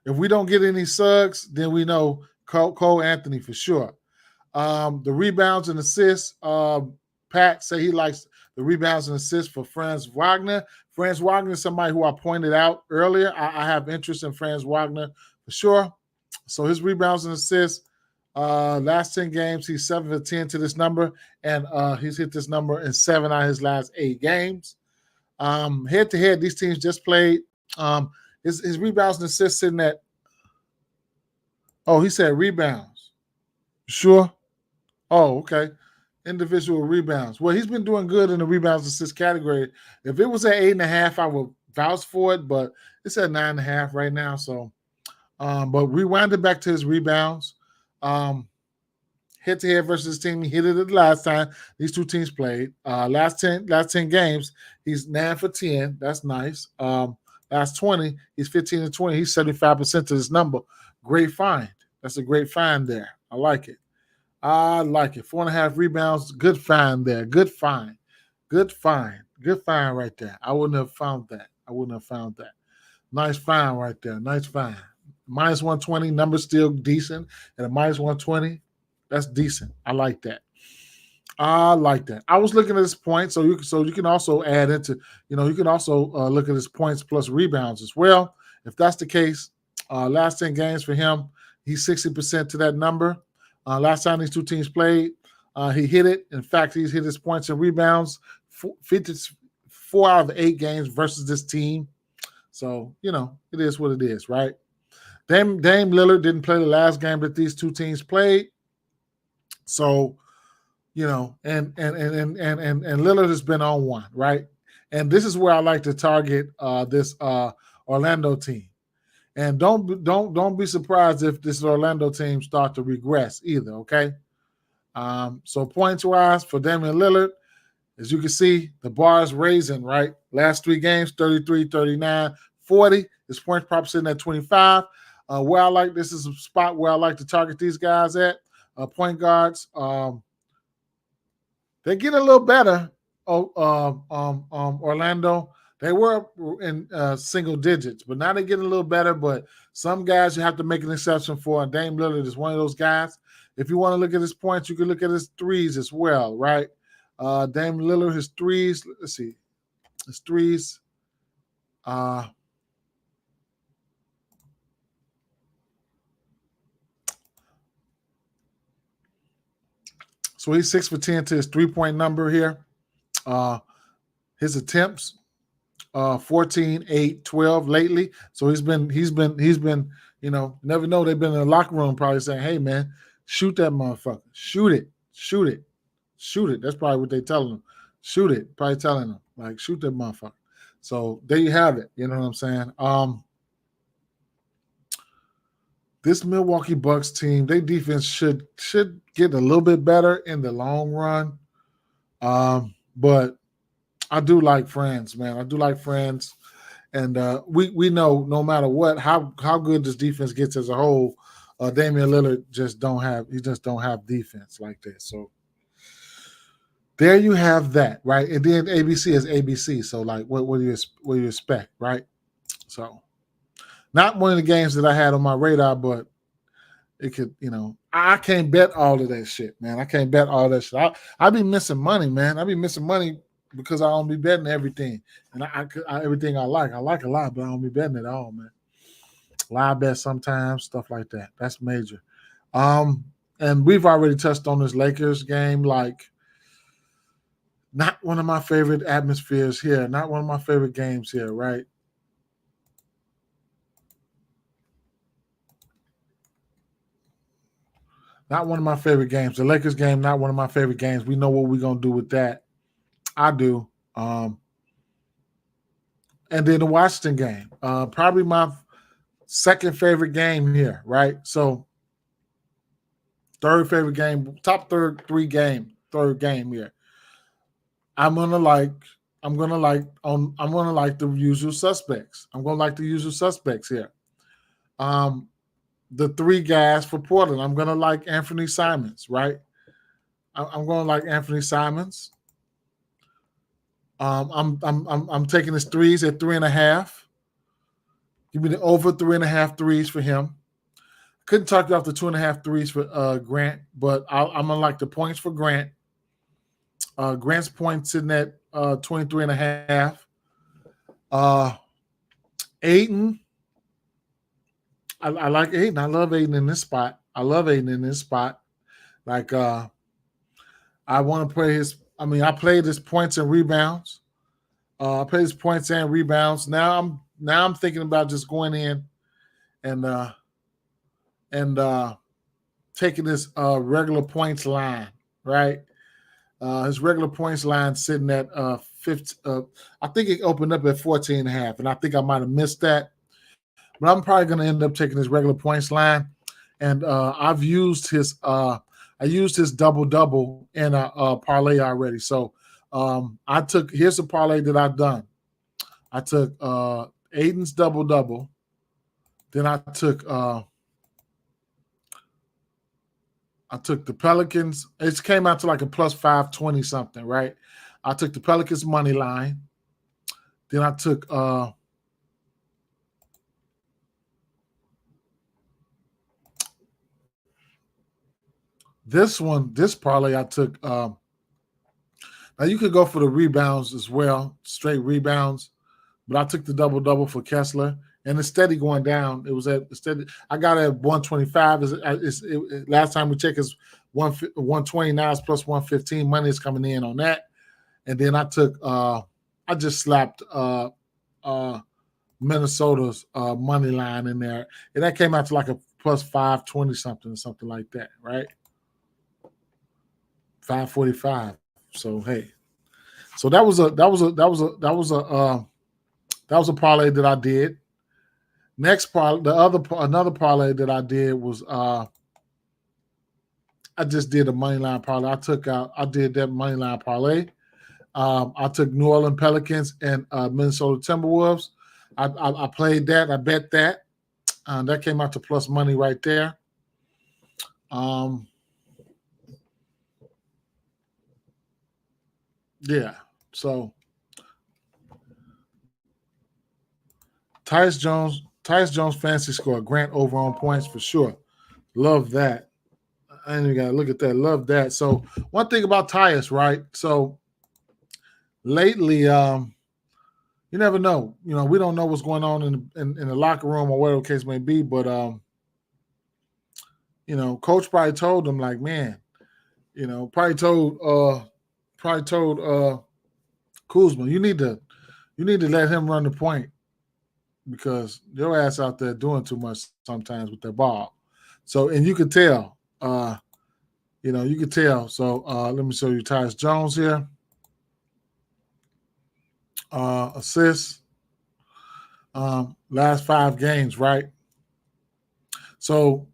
If we don't get any Suggs, then we know Cole Anthony for sure. The rebounds and assists, Pat say he likes the rebounds and assists for Franz Wagner. Franz Wagner is somebody who I pointed out earlier. I have interest in Franz Wagner for sure. So his rebounds and assists, last 10 games, he's 7 for 10 to this number, and he's hit this number in 7 out of his last 8 games. Head to head, these teams just played. His rebounds and assists sitting at, he said rebounds. Sure? Oh, okay. Individual rebounds. Well, he's been doing good in the rebounds and assists category. If it was at 8.5, I would vouch for it, but it's at 9.5 right now. So, but rewind it back to his rebounds. Head to head versus his team, he hit it the last time these two teams played. Last 10 games, he's 9 for 10. That's nice. Last 20, he's 15 and 20. He's 75% to this number. Great find. That's a great find there. I like it. 4.5 rebounds. Good find there. Good find right there. I wouldn't have found that. Nice find right there. Nice find. Minus 120, number's still decent. At a minus 120, that's decent. I like that. I was looking at his points, so you can also add into, you can also look at his points plus rebounds as well. If that's the case, last 10 games for him, he's 60% to that number. Last time these two teams played, he hit it. In fact, he's hit his points and rebounds 4 out of the 8 games versus this team. So, it is what it is, right? Dame Lillard didn't play the last game that these two teams played. So, and Lillard has been on one, right? And this is where I like to target this Orlando team. And don't be surprised if this Orlando team start to regress either, okay? So points-wise for Damian Lillard, as you can see, the bar is raising, right? Last 3 games, 33, 39, 40. His points prop sitting at 25. This is a spot where I like to target these guys at. Point guards, they get a little better. Orlando, they were in single digits, but now they're getting a little better. But some guys you have to make an exception for, and Dame Lillard is one of those guys. If you want to look at his points, you can look at his threes as well, right? Dame Lillard, his threes, let's see. His threes, so he's 6 for 10 to his 3-point number here. His attempts, 14, 8, 12 lately. So he's been, never know. They've been in the locker room probably saying, hey, man, shoot that motherfucker. Shoot it. That's probably what they're telling him. Shoot it. Probably telling him, like, shoot that motherfucker. So there you have it. You know what I'm saying? This Milwaukee Bucks team, their defense should get a little bit better in the long run. But I do like Franz, man. I do like Franz. And we know no matter what, how good this defense gets as a whole, Damian Lillard just don't have defense like that. So there you have that, right? And then ABC is ABC. So like what do you expect, right? So not one of the games that I had on my radar, but it could, I can't bet all of that shit, man. I can't bet all that shit. I be missing money, man. I be missing money because I don't be betting everything. And I everything I like a lot, but I don't be betting it all, man. Live bet sometimes, stuff like that. That's major. And we've already touched on this Lakers game, like not one of my favorite atmospheres here, not one of my favorite games here, right? Not one of my favorite games. The Lakers game, not one of my favorite games. We know what we're going to do with that. I do. And then the Washington game, probably my second favorite game here, right? So third favorite game, top third game here. I'm gonna like the usual suspects. I'm gonna like the usual suspects here. The 3 guys for Portland. I'm gonna like Anthony Simons, right? I'm going to like Anthony Simons. I'm taking his threes at 3.5. Give me the over 3.5 threes for him. Couldn't talk you off the 2.5 threes for Grant, but I'm gonna like the points for Grant. Grant's points sitting at 23.5. Aiden, I like Aiden. I love Aiden in this spot. Like I want to play his. I mean, I played his points and rebounds. I played his points and rebounds. Now I'm thinking about just going in and taking this regular points line, right? His regular points line sitting at 50. I think it opened up at 14.5, and I think I might have missed that. But I'm probably going to end up taking his regular points line, and I've used his. I used his double in a parlay already. So here's a parlay that I've done. I took Aiden's double. Then I took the Pelicans. It came out to like a plus 520 something, right? I took the Pelicans money line. Then I took this parlay I took. Now you could go for the rebounds as well, straight rebounds, but I took the double for Kessler, and it's steady going down. It was at steady. I got it at 125. Last time we checked, is 120. Now it's plus 115. Money is coming in on that, and then I took. I just slapped Minnesota's money line in there, and that came out to like a plus 520 something like that, right? 545. So hey, so that was a parlay that I did. Next parlay, another parlay that I did was I just did a money line parlay. I did that money line parlay. I took New Orleans Pelicans and Minnesota Timberwolves. I played that. I bet that. That came out to plus money right there. Yeah. So Tyus Jones fantasy score. Grant over on points for sure. Love that. I ain't even got to look at that. Love that. So one thing about Tyus, right? So lately, you never know. You know, we don't know what's going on in the locker room or whatever the case may be. But you know, coach probably told him, like, man, you know, probably told Kuzma, you need to let him run the point, because your ass out there doing too much sometimes with that ball. So, and you could tell, you could tell. So let me show you Tyus Jones here. Assists, last 5 games, right? So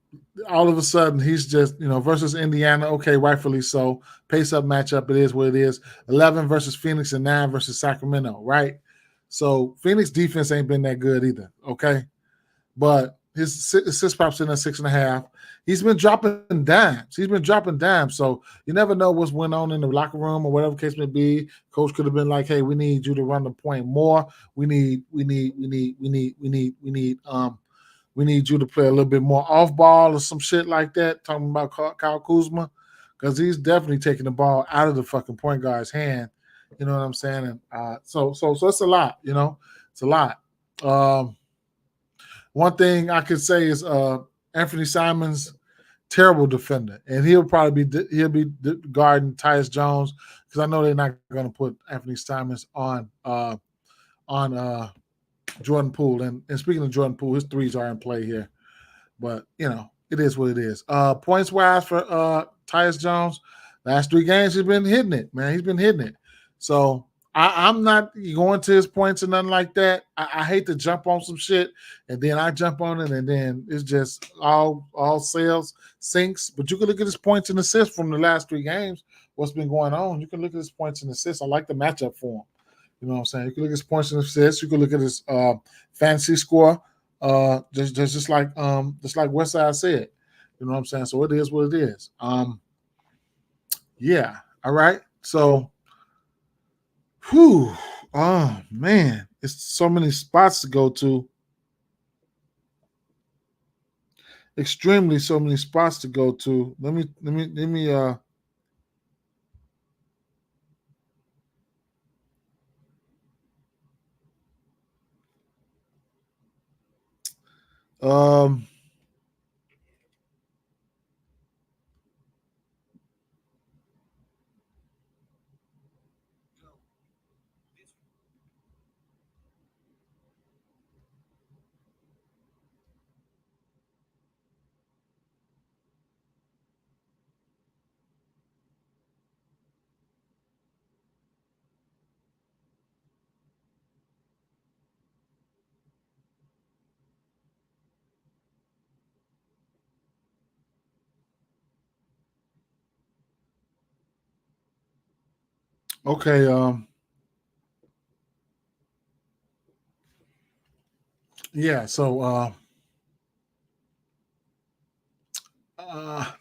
all of a sudden he's just, versus Indiana, okay, rightfully so. Pace-up matchup, it is what it is. 11 versus Phoenix and 9 versus Sacramento, right? So Phoenix defense ain't been that good either, okay? But his assist props in at 6.5. He's been dropping dimes. So you never know what's going on in the locker room or whatever the case may be. Coach could have been like, "Hey, we need you to run the point more. We need you to play a little bit more off ball or some shit like that." Talking about Kyle Kuzma, because he's definitely taking the ball out of the fucking point guard's hand. You know what I'm saying? And so it's a lot. It's a lot. One thing I could say is Anthony Simons, terrible defender, and he'll be guarding Tyus Jones, because I know they're not going to put Anthony Simons on Jordan Poole. And speaking of Jordan Poole, his threes are in play here, but it is what it is. Points wise for Tyus Jones, last 3 games he's been hitting it, man. He's been hitting it. So I'm not going to his points or nothing like that. I hate to jump on some shit and then I jump on it and then it's just all sales sinks. But you can look at his points and assists from the last 3 games. What's been going on? You can look at his points and assists. I like the matchup for him. You know what I'm saying? You can look at his points and assists. You can look at his fantasy score. Just like Westside said. You know what I'm saying? So it is what it is. Yeah. All right. So, whew. Oh man, it's so many spots to go to. Extremely so many spots to go to. Let me um okay, yeah, so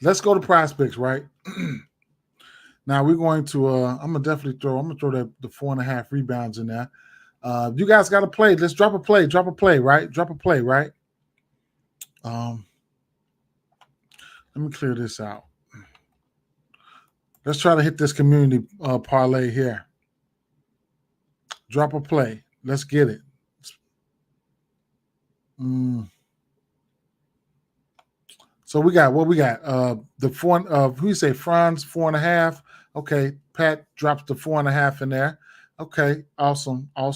let's go to PrizePicks, right? Now we're going to I'm gonna throw the 4.5 rebounds in there. You guys got to play. Let's drop a play, right? Drop a play, right? Let me clear this out. Let's try to hit this community parlay here. Drop a play. Let's get it. So we got what we got. The four. Who you say? Franz 4.5. Okay. Pat drops the 4.5 in there. Okay. Awesome. All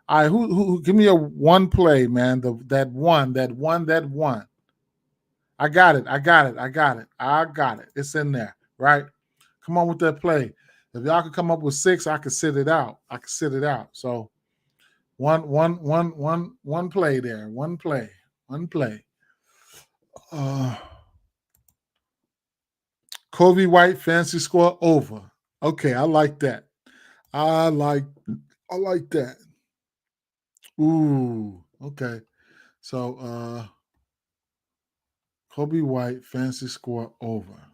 right. Who? Give me a one play, man. That one. I got it. It's in there. Right. Come on with that play. If y'all could come up with 6, I could sit it out. So one play there. One play. Kobe White fancy score over. Okay, I like that. I like that. Ooh, okay. So Kobe White fancy score over.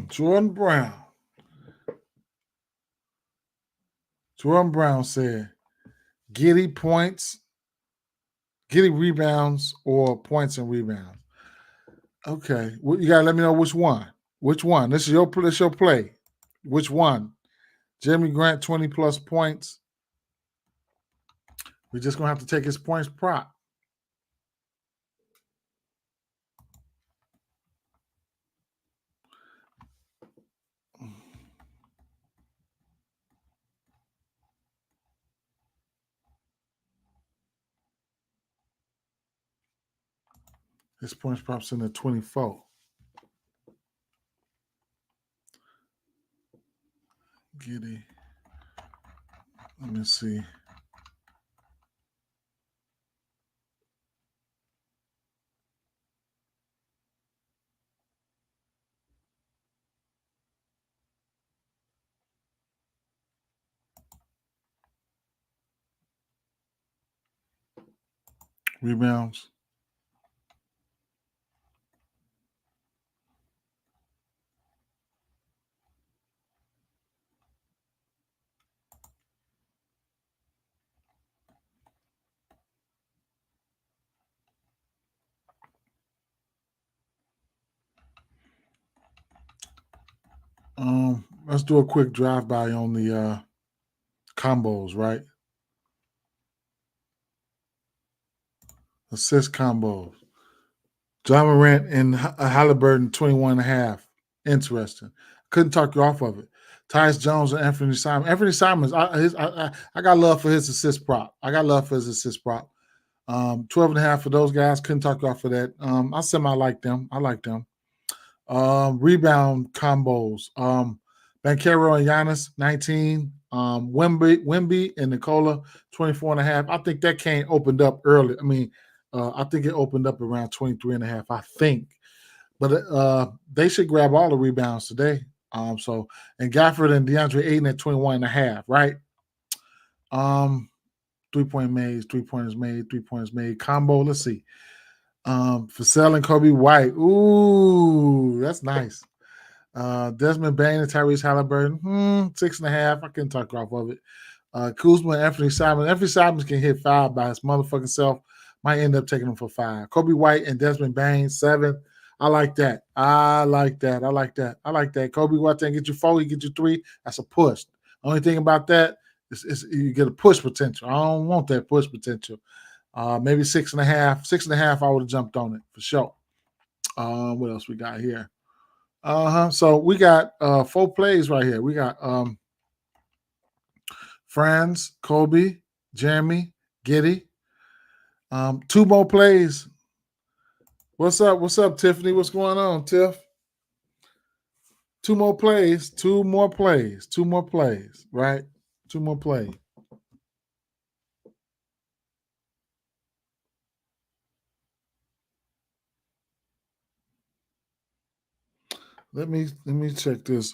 Jordan Brown. Jordan Brown said, Giddy points, Giddy rebounds, or points and rebounds. Okay, well, you gotta let me know which one. Which one? This is your play. Which one? Jeremy Grant 20 plus points. We're just gonna have to take his points prop. His points props in the 24. Giddy. Let me see. Rebounds. Let's do a quick drive-by on the combos, right? Assist combos. John Morant and Halliburton 21.5. Interesting. Couldn't talk you off of it. Tyus Jones and Anthony Simons. Anthony Simons, I got love for his assist prop. 12.5 for those guys. Couldn't talk you off for that. I like them. Rebound combos. Banchero and Giannis, 19. Wemby and Nikola, 24.5. I think that cane opened up early. I mean, I think it opened up around 23.5, I think. But they should grab all the rebounds today. And Gafford and DeAndre Ayton at 21.5, right? 3-point made, 3-pointers made, 3-pointers made. Combo, let's see. Vassell and Kobe White. Ooh, that's nice. Desmond Bain and Tyrese Halliburton. 6.5. I couldn't talk off of it. Kuzma and Anthony Simons. Anthony Simons can hit 5 by his motherfucking self. Might end up taking him for 5. Kobe White and Desmond Bain, 7. I like that. I like that. Kobe go out there and get you 4, he get you 3. That's a push. Only thing about that is you get a push potential. I don't want that push potential. Maybe 6.5. 6.5, I would have jumped on it for sure. What else we got here? So we got 4 plays right here. We got Franz, Kobe, Jeremy, Giddy. 2 more plays. What's up? What's up, Tiffany? What's going on, Tiff? 2 more plays. 2 more plays. 2 more plays, right? 2 more plays. Let me check this.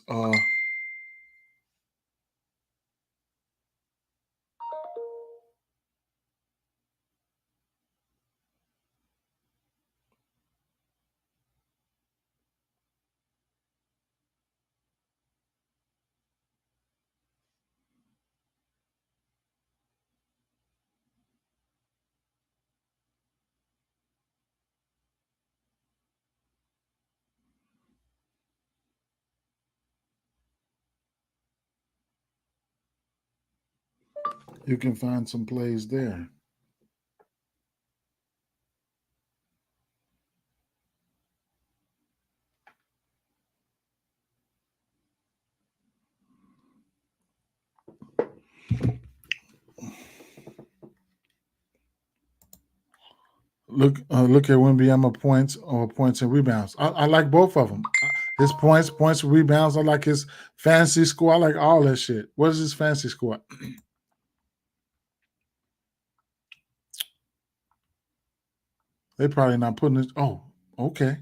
You can find some plays there. Look at Wembyama points and rebounds. I like both of them. His points and rebounds. I like his fantasy score. I like all that shit. What is his fantasy score? They probably not putting it. Oh, okay.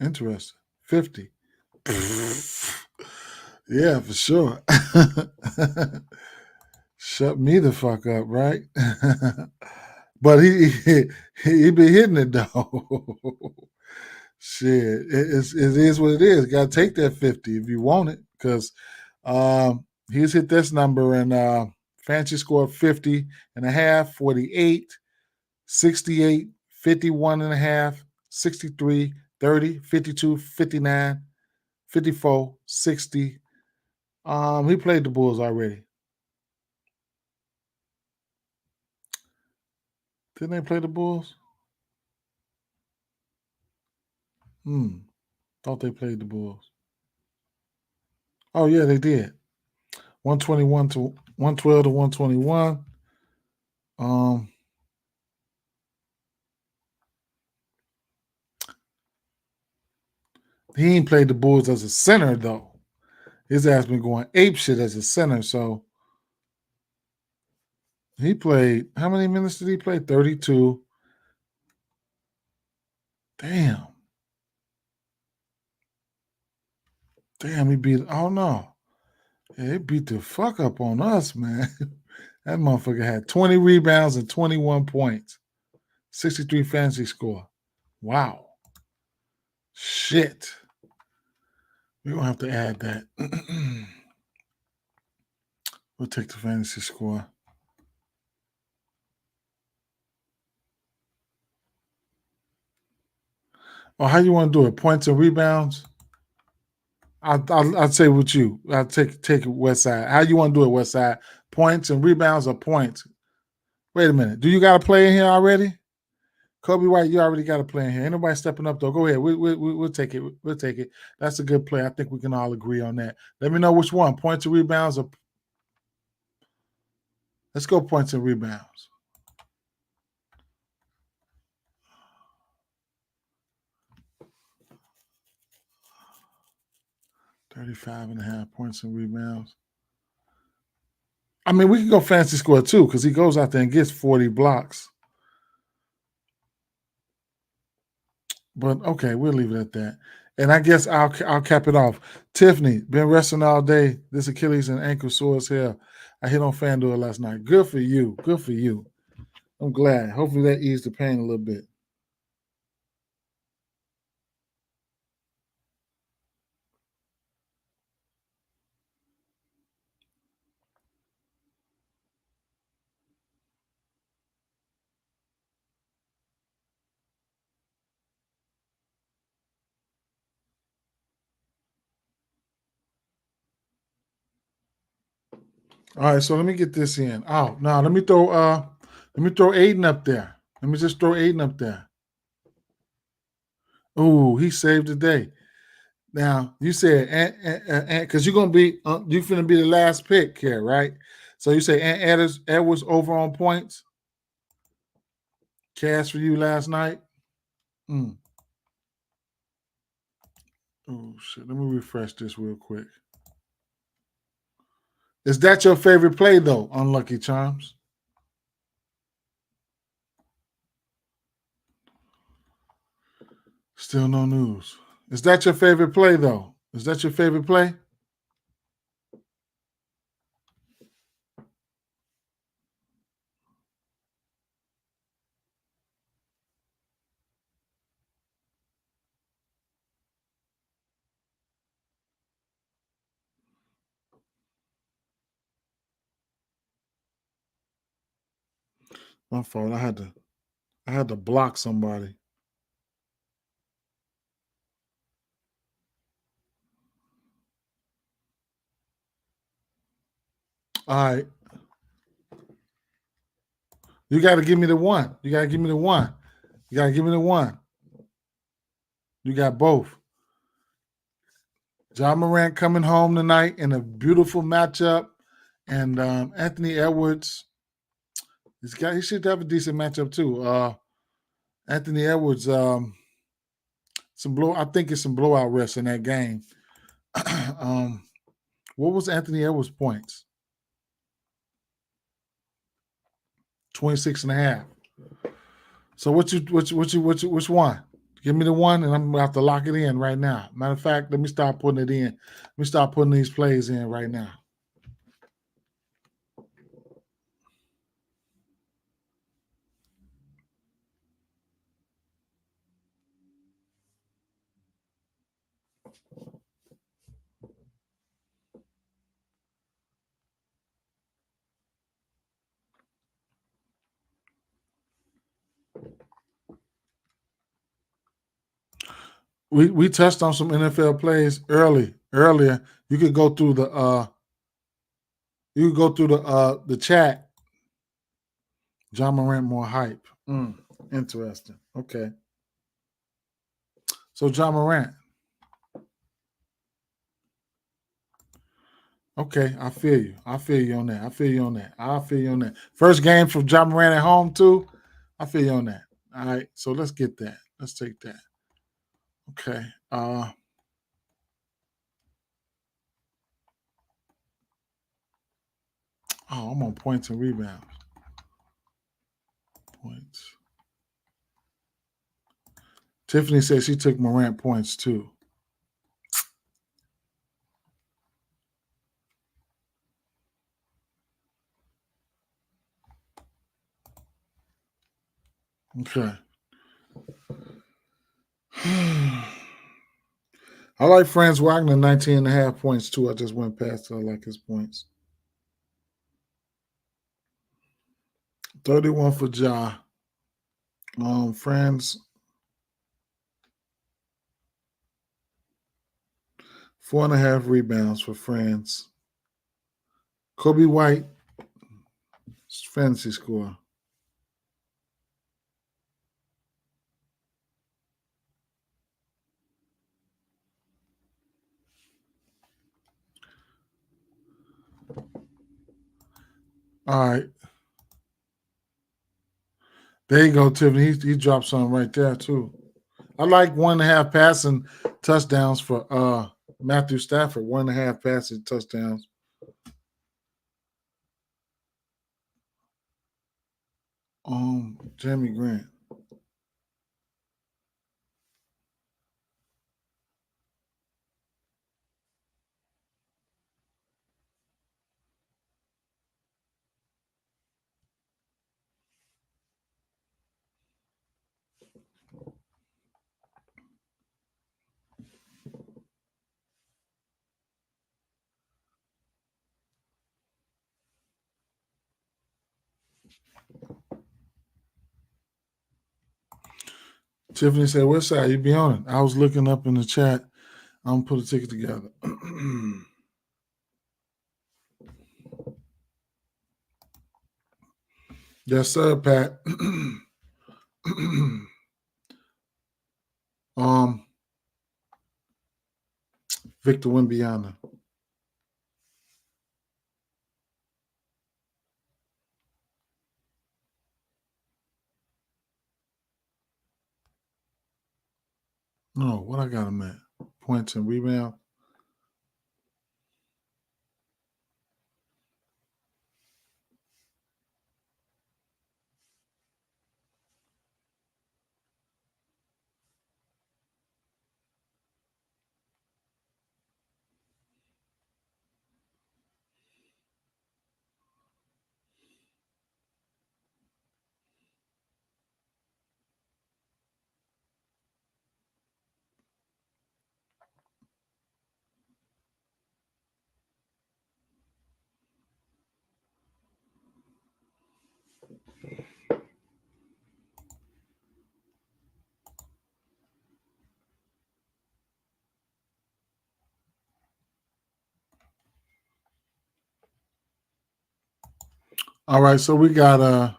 Interesting. 50. Yeah, for sure. Shut me the fuck up, right? But he be hitting it though. Shit, it is what it is. Got to take that 50 if you want it, because he's hit this number and fancy score 50.5, 48, 68, 51.5, 63, 30, 52, 59, 54, 60. He played the Bulls already. Didn't they play the Bulls? Thought they played the Bulls. Oh yeah, they did. 121 to 112 to 121. He ain't played the Bulls as a center though. His ass been going ape shit as a center. So he played. How many minutes did he play? 32. Damn, he beat. Oh no, yeah, he beat the fuck up on us, man. That motherfucker had 20 rebounds and 21 points, 63 fantasy score. Wow, shit. We're gonna have to add that. We'll take the fantasy score. Oh, how you want to do it? Points and rebounds? I'd say with you. I'll take it West Side. How you want to do it, West Side? Points and rebounds or points? Wait a minute. Do you got a play in here already? Kobe White, you already got a play in here. Ain't nobody stepping up though. Go ahead. We'll take it. We'll take it. That's a good play. I think we can all agree on that. Let me know which one. Points and rebounds or let's go points and rebounds. 35.5 points and rebounds. I mean, we can go fantasy score too because he goes out there and gets 40 blocks. But okay, we'll leave it at that. And I guess I'll cap it off. Tiffany, been resting all day. This Achilles and ankle sore as hell. I hit on FanDuel last night. Good for you. Good for you. I'm glad. Hopefully that eased the pain a little bit. All right, so let me get this in. Oh, no, let me throw Aiden up there. Let me just throw Aiden up there. Oh, he saved the day. Now you said because you're gonna be you're gonna be the last pick here, right? So you say Edwards over on points. Cash for you last night. Oh shit! Let me refresh this real quick. Is that your favorite play though? Unlucky Charms. Still no news. Is that your favorite play though? Is that your favorite play? My fault. I had to block somebody. All right. You got to give me the one. You got to give me the one. You got to give me the one. You got both. Ja Morant coming home tonight in a beautiful matchup, and Anthony Edwards. He should have a decent matchup too. Anthony Edwards, I think it's some blowout rest in that game. What was Anthony Edwards' points? 26.5. So which one? Give me the one, and I'm gonna have to lock it in right now. Matter of fact, let me start putting it in. Let me start putting these plays in right now. We touched on some NFL plays earlier. You could go through the the chat. Ja Morant more hype. Interesting. Okay. So Ja Morant. Okay, I feel you. I feel you on that. First game from Ja Morant at home too. I feel you on that. All right. So let's get that. Let's take that. Okay. I'm on points and rebounds. Points. Tiffany said she took Morant points too. Okay. I like Franz Wagner, 19.5 points too. I just went past it. I like his points. 31 for Ja. Franz. 4.5 rebounds for Franz. Kobe White, fantasy score. All right. There you go, Tiffany. He dropped something right there, too. I like 1.5 passing touchdowns for Matthew Stafford, 1.5 passing touchdowns. Jeremy Grant. Tiffany said, "What side you be on it?" I was looking up in the chat. I'm gonna put a ticket together. Yes, sir, Pat. Victor Wimbiana. No, what I got him at? Points and rebound. All right, so we got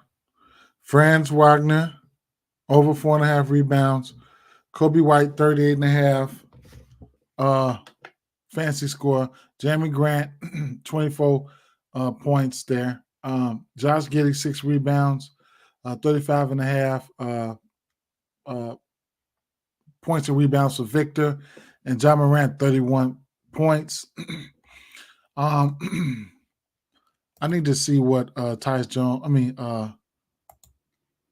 Franz Wagner over 4.5 rebounds. Kobe White 38.5 fancy score. Jeremy Grant 24 points there. Josh Giddey 6 rebounds, 35.5 points and rebounds for Victor, and John Morant 31 points. I need to see what Tyus Jones.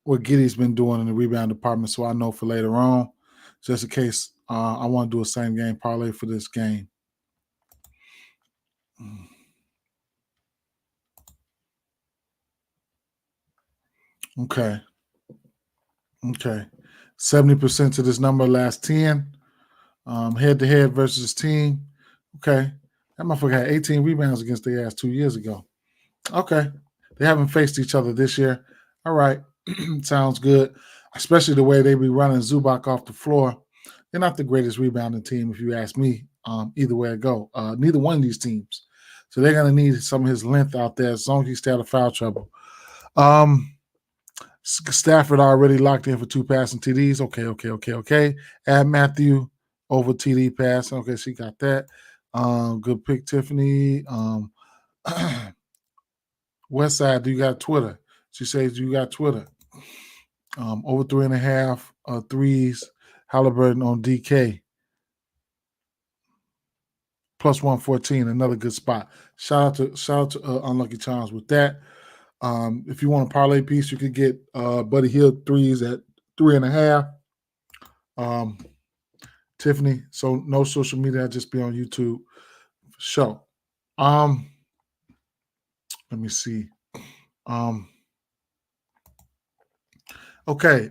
What Giddey's been doing in the rebound department, so I know for later on, just in case I want to do a same game parlay for this game. Okay. 70% to this number last 10. Head-to-head versus his team. Okay. That motherfucker had 18 rebounds against their ass 2 years ago. Okay. They haven't faced each other this year. All right. Sounds good. Especially the way they be running Zubac off the floor. They're not the greatest rebounding team, if you ask me, either way I go. Neither one of these teams. So they're going to need some of his length out there as long as he stay out of foul trouble. Stafford already locked in for 2 passing TDs. Okay. Add Matthew over TD pass. Okay, she got that. Good pick, Tiffany. Westside, do you got Twitter? She says you got Twitter. Over 3.5 threes. Halliburton on DK. Plus 114, another good spot. Shout out to Unlucky Charms with that. If you want a parlay piece, you could get Buddy Hield threes at 3.5. Tiffany, so no social media, I'll just be on YouTube. Show. Let me see. Okay.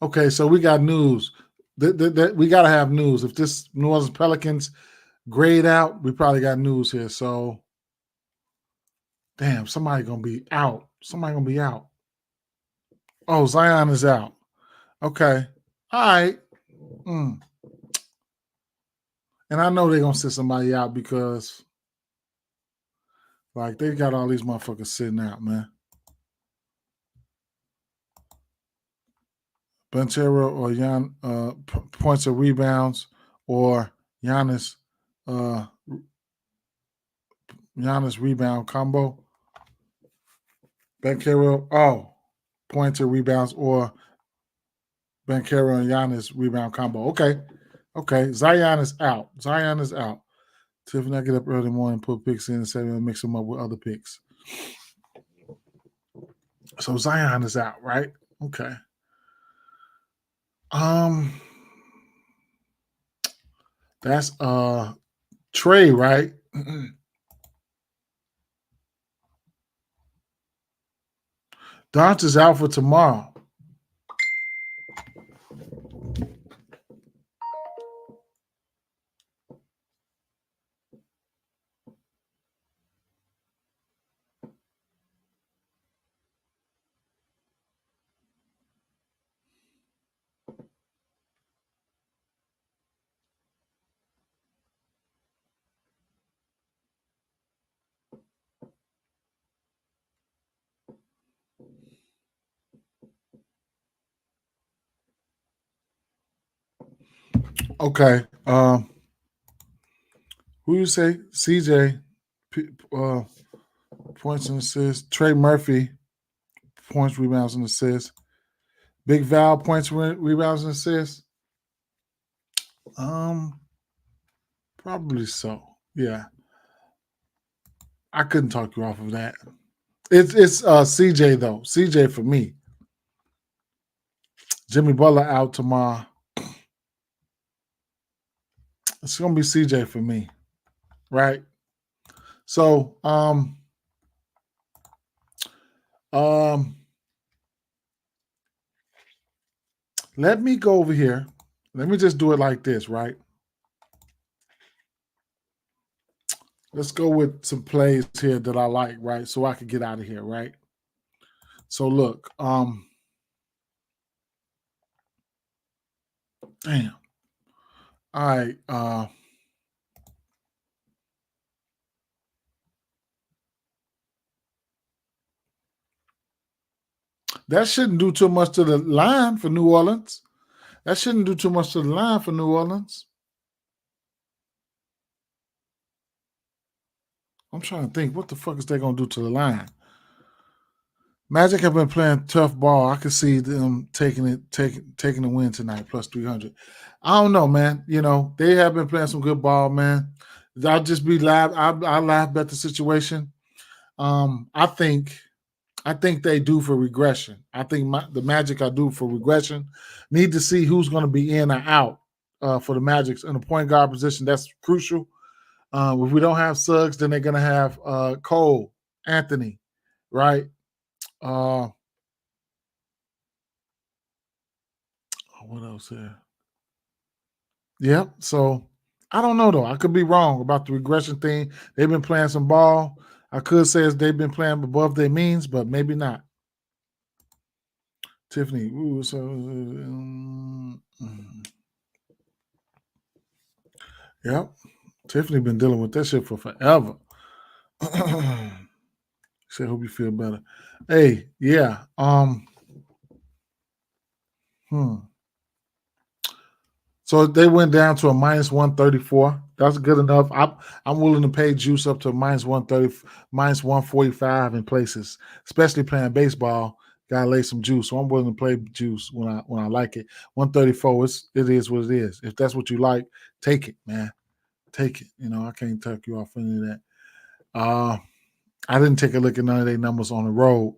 Okay, so we got news. We got to have news. If this New Orleans Pelicans grade out, we probably got news here. So, damn, somebody going to be out. Oh, Zion is out. Okay. All right. And I know they're going to sit somebody out because, like, they got all these motherfuckers sitting out, man. Banchero or points or rebounds, or Giannis rebound combo. Banchero, points or rebounds, or Bankero and Giannis rebound combo. Okay. Zion is out. Tiffany, I get up early morning, put picks in, and say we'll mix them up with other picks. So Zion is out, right? Okay. That's Trey, right? Dante's out for tomorrow. Okay. Who you say? CJ points and assists. Trey Murphy points, rebounds, and assists. Big Val points, rebounds, and assists. Probably so. Yeah. I couldn't talk you off of that. It's CJ though. CJ for me. Jimmy Butler out tomorrow. It's gonna be CJ for me, right? So, let me go over here. Let me just do it like this, right? Let's go with some plays here that I like, right? So I can get out of here, right? So look, damn. All right, that shouldn't do too much to the line for New Orleans. That shouldn't do too much to the line for New Orleans. I'm trying to think, what the fuck is they gonna do to the line? Magic have been playing tough ball. I could see them taking the win tonight, plus 300. I don't know, man. You know, they have been playing some good ball, man. I'll just be laugh. I laugh at the situation. I think they do for regression. I think the Magic are due for regression. Need to see who's going to be in or out for the Magic in the point guard position. That's crucial. If we don't have Suggs, then they're going to have Cole, Anthony, right? What else here? Yep. So I don't know though. I could be wrong about the regression thing. They've been playing some ball. I could say they've been playing above their means, but maybe not. Tiffany. Ooh, so yep. Tiffany been dealing with that shit for forever. Said, hope you feel better. Hey, yeah. So they went down to a minus 134. That's good enough. I'm willing to pay juice up to minus 130, minus 145 in places, especially playing baseball. Gotta lay some juice. So I'm willing to play juice when I like it. 134, it is what it is. If that's what you like, take it, man. Take it. You know, I can't tuck you off any of that. I didn't take a look at none of their numbers on the road.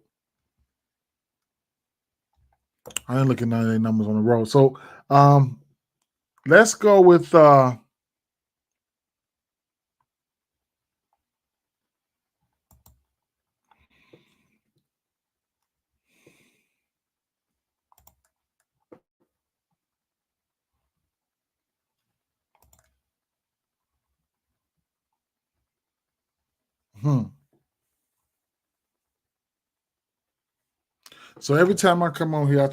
I didn't look at none of their numbers on the road. So let's go with So every time I come on here, I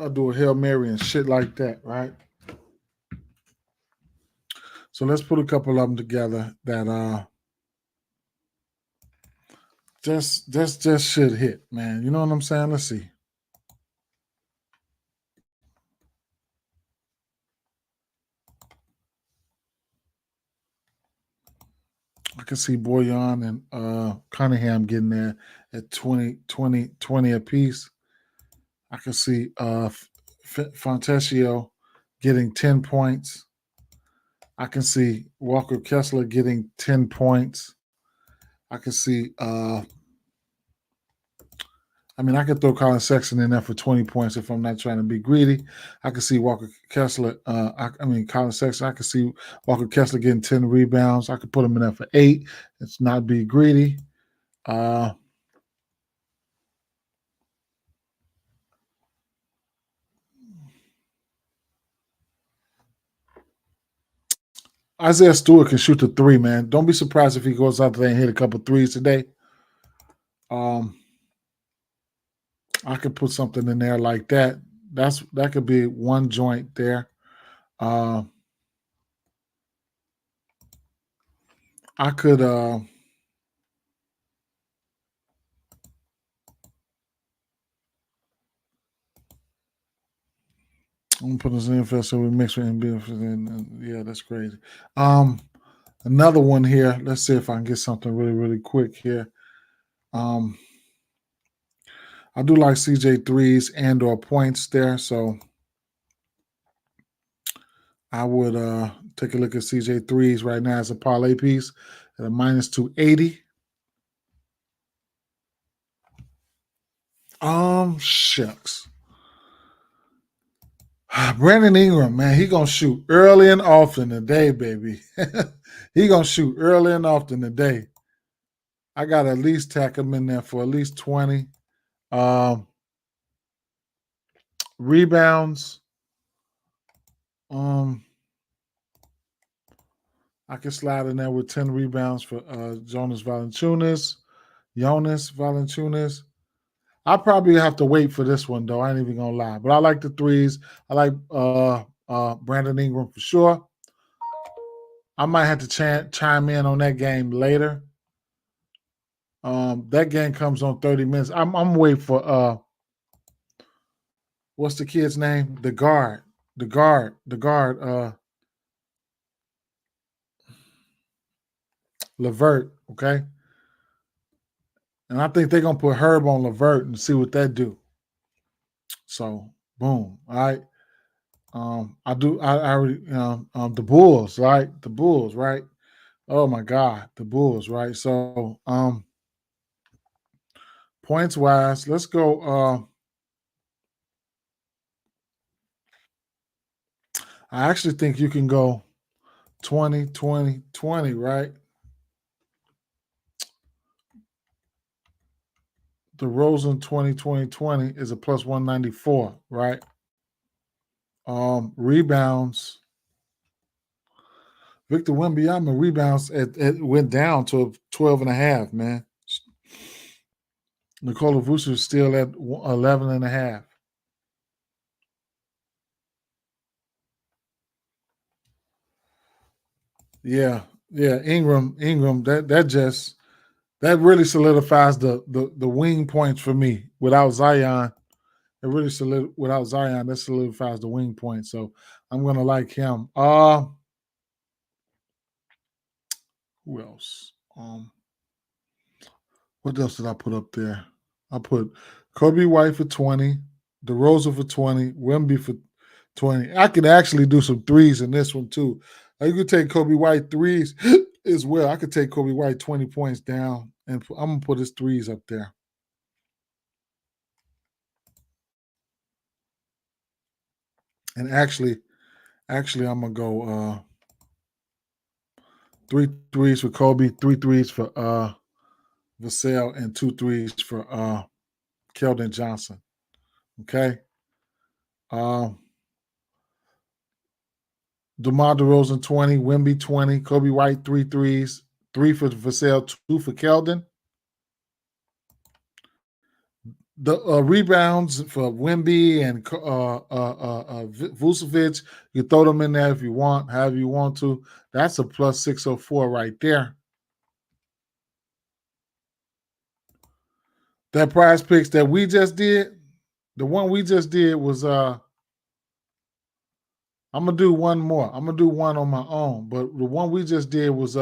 do a Hail Mary and shit like that, right? So let's put a couple of them together that just should hit, man. You know what I'm saying? Let's see. I can see Boyan and Cunningham getting there at 20 apiece. I can see Fontecchio getting 10 points. I can see Walker Kessler getting 10 points. I can see I could throw Colin Sexton in there for 20 points if I'm not trying to be greedy. I can see Walker Kessler, Colin Sexton. I can see Walker Kessler getting 10 rebounds. I could put him in there for 8. It's not be greedy. Isaiah Stewart can shoot the 3, man. Don't be surprised if he goes out there and hit a couple threes today. I could put something in there like that. That could be one joint there. I could I'm gonna put this in first so we mix with NBA. Yeah, that's crazy. Another one here. Let's see if I can get something really, really quick here. I do like CJ threes and or points there, so I would take a look at CJ threes right now as a parlay piece at a minus 280. Shucks. Brandon Ingram, man, he gonna shoot early and often today, baby. He gonna shoot early and often today. I got to at least tack him in there for at least 20. Rebounds. I can slide in there with 10 rebounds for Jonas Valanciunas. I'll probably have to wait for this one, though. I ain't even going to lie. But I like the threes. I like Brandon Ingram for sure. I might have to chime in on that game later. That game comes on 30 minutes. I'm waiting for what's the kid's name? The guard. Levert, okay? And I think they're gonna put Herb on Levert and see what that do. So boom. All right. I already the Bulls, right? The Bulls, right? Oh my God, the Bulls, right? So points wise, let's go. I actually think you can go 20, 20, 20, right? The Rosen 20, 20, 20 is a plus 194, right? Rebounds. Victor Wembanyama rebounds it went down to 12 and a half, man. Nikola Vucevic is still at 11 and a half. Yeah, Ingram, that really solidifies the wing points for me. Without Zion, without Zion, that solidifies the wing points. So I'm gonna like him. Who else? What else did I put up there? I put Kobe White for 20, DeRozan for 20, Wemby for 20. I could actually do some threes in this one too. You could take Kobe White threes as well. I could take Kobe White 20 points down, and I'm gonna put his threes up there. And actually, I'm gonna go 3 threes for Kobe, 3 threes for Vassell, and 2 threes for Keldon Johnson. Okay. DeMar DeRozan 20, Wemby 20, Kobe White 3 threes, 3 for Vassell, 2 for Keldon. The rebounds for Wemby and Vucevic, you throw them in there if you want, however you want to. That's a plus 604 right there. That PrizePicks that we just did, the one we just did was I'm gonna do one more. I'm gonna do one on my own, but the one we just did was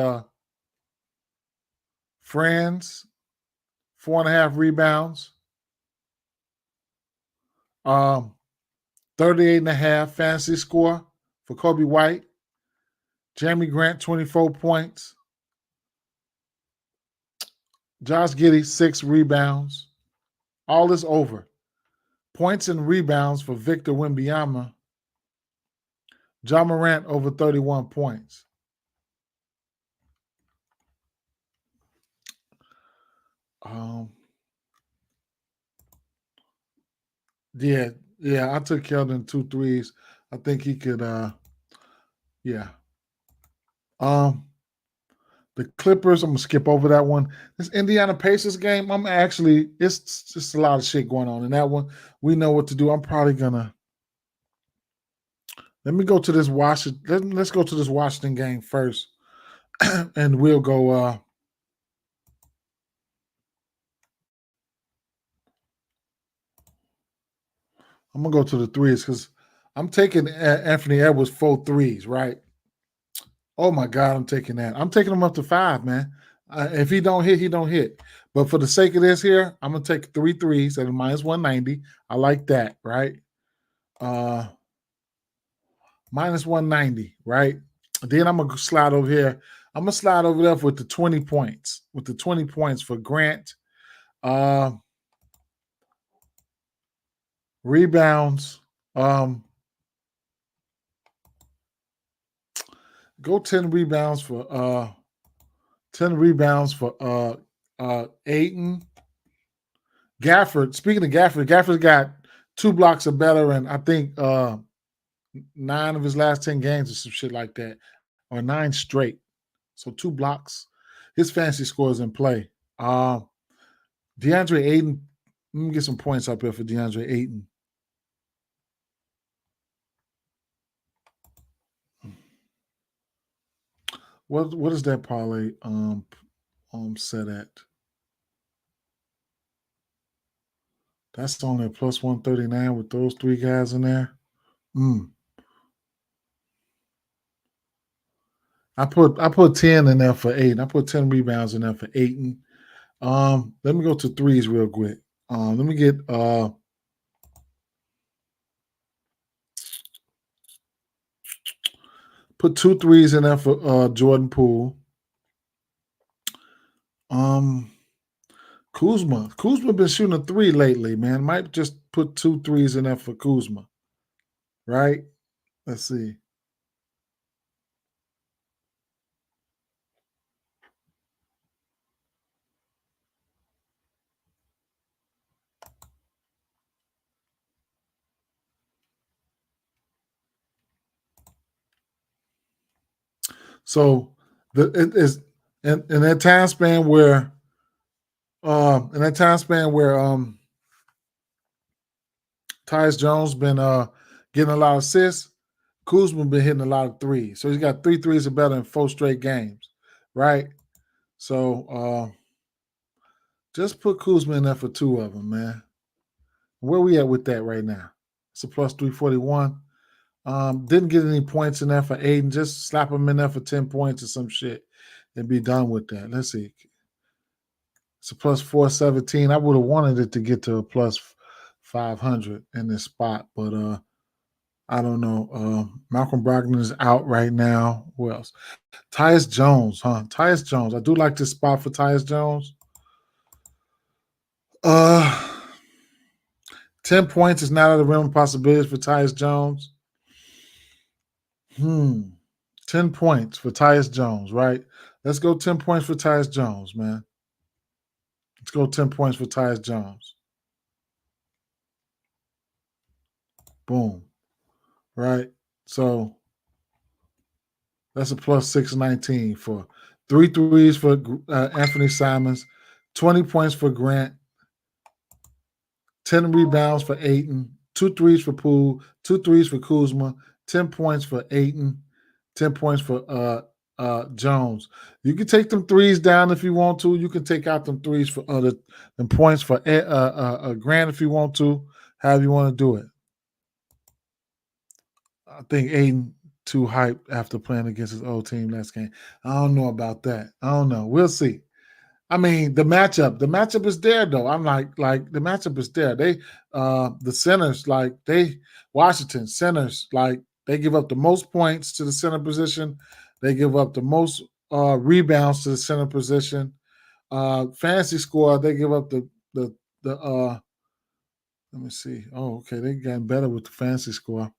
Friends, 4.5 rebounds. 38.5 fantasy score for Kobe White. Jeremy Grant, 24 points. Josh Giddey, 6 rebounds. All is over. Points and rebounds for Victor Wembanyama. Ja Morant over 31 points. Yeah, I took Keldon 2 threes. I think he could yeah. The Clippers, I'm gonna skip over that one. This Indiana Pacers game, it's just a lot of shit going on in that one. We know what to do. I'm probably gonna let me go to this Washington. Let's go to this Washington game first, and we'll go. I'm gonna go to the threes because I'm taking Anthony Edwards 4 threes, right? Oh my God, I'm taking that. I'm taking him up to 5, man. If he don't hit, he don't hit. But for the sake of this here, I'm gonna take 3 threes at minus 190. I like that, right? Minus 190, right? Then I'm gonna slide over here. I'm gonna slide over there with the 20 points. With the 20 points for Grant. Rebounds. Go 10 rebounds for 10 rebounds for Ayton. Gafford. Speaking of Gafford's got 2 blocks or better, and I think 9 of his last 10 games or some shit like that, or 9 straight. So 2 blocks. His fantasy score is in play. DeAndre Ayton. Let me get some points up here for DeAndre Ayton. What is that parlay set at? That's only a plus 139 with those 3 guys in there. I put 10 in there for Ayton. I put 10 rebounds in there for Ayton. Let me go to threes real quick. Let me get put 2 threes in there for Jordan Poole. Kuzma been shooting a 3 lately, man. Might just put 2 threes in there for Kuzma. Right? Let's see. So it is in that time span where Tyus Jones been getting a lot of assists, Kuzma been hitting a lot of threes. So he's got 3 threes or better in 4 straight games, right? So just put Kuzma in there for 2 of them, man. Where we at with that right now? It's a plus 341. Didn't get any points in there for Aiden. Just slap him in there for 10 points or some shit and be done with that. Let's see. It's a plus 417. I would have wanted it to get to a plus 500 in this spot, but I don't know. Malcolm Brogdon is out right now. Who else? Tyus Jones, huh? Tyus Jones. I do like this spot for Tyus Jones. 10 points is not out of the realm of possibilities for Tyus Jones. 10 points for Tyus Jones, right? Let's go 10 points for Tyus Jones, man. Let's go 10 points for Tyus Jones. Boom. Right? So that's a plus 619 for 3 threes for Anthony Simons, 20 points for Grant, 10 rebounds for Ayton, 2 threes for Poole, 2 threes for Kuzma, 10 points for Ayton, 10 points for Jones. You can take them threes down if you want to. You can take out them threes for them points for Grant if you want to. However you want to do it. I think Ayton too hyped after playing against his old team last game. I don't know about that. I don't know. We'll see. I mean, the matchup is there though. I'm like the matchup is there. The centers, Washington centers, they give up the most points to the center position. They give up the most rebounds to the center position. Fantasy score, they give up the let me see. Oh, okay, they getting better with the fantasy score.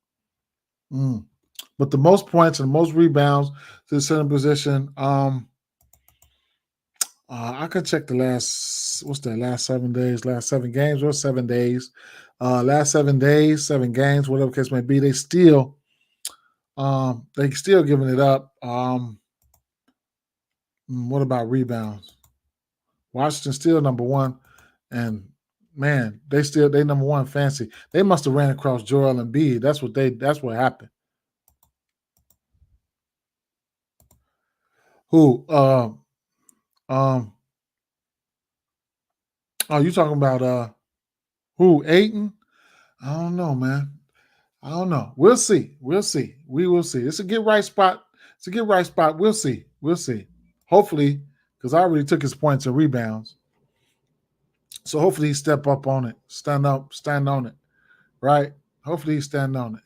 But the most points and the most rebounds to the center position. I could check the last 7 days, last 7 games or 7 days. Last 7 days, 7 games, whatever case may be, they still giving it up. What about rebounds? Washington still number one, and man, they number one fancy. They must have ran across Joel Embiid. That's what happened. Who? Oh, you talking about who? Aiton? I don't know, man. I don't know. We'll see. We'll see. We will see. It's a get right spot. It's a get right spot. We'll see. We'll see. Hopefully, because I already took his points and rebounds. So hopefully he step up on it. Stand on it. Right? Hopefully he stand on it.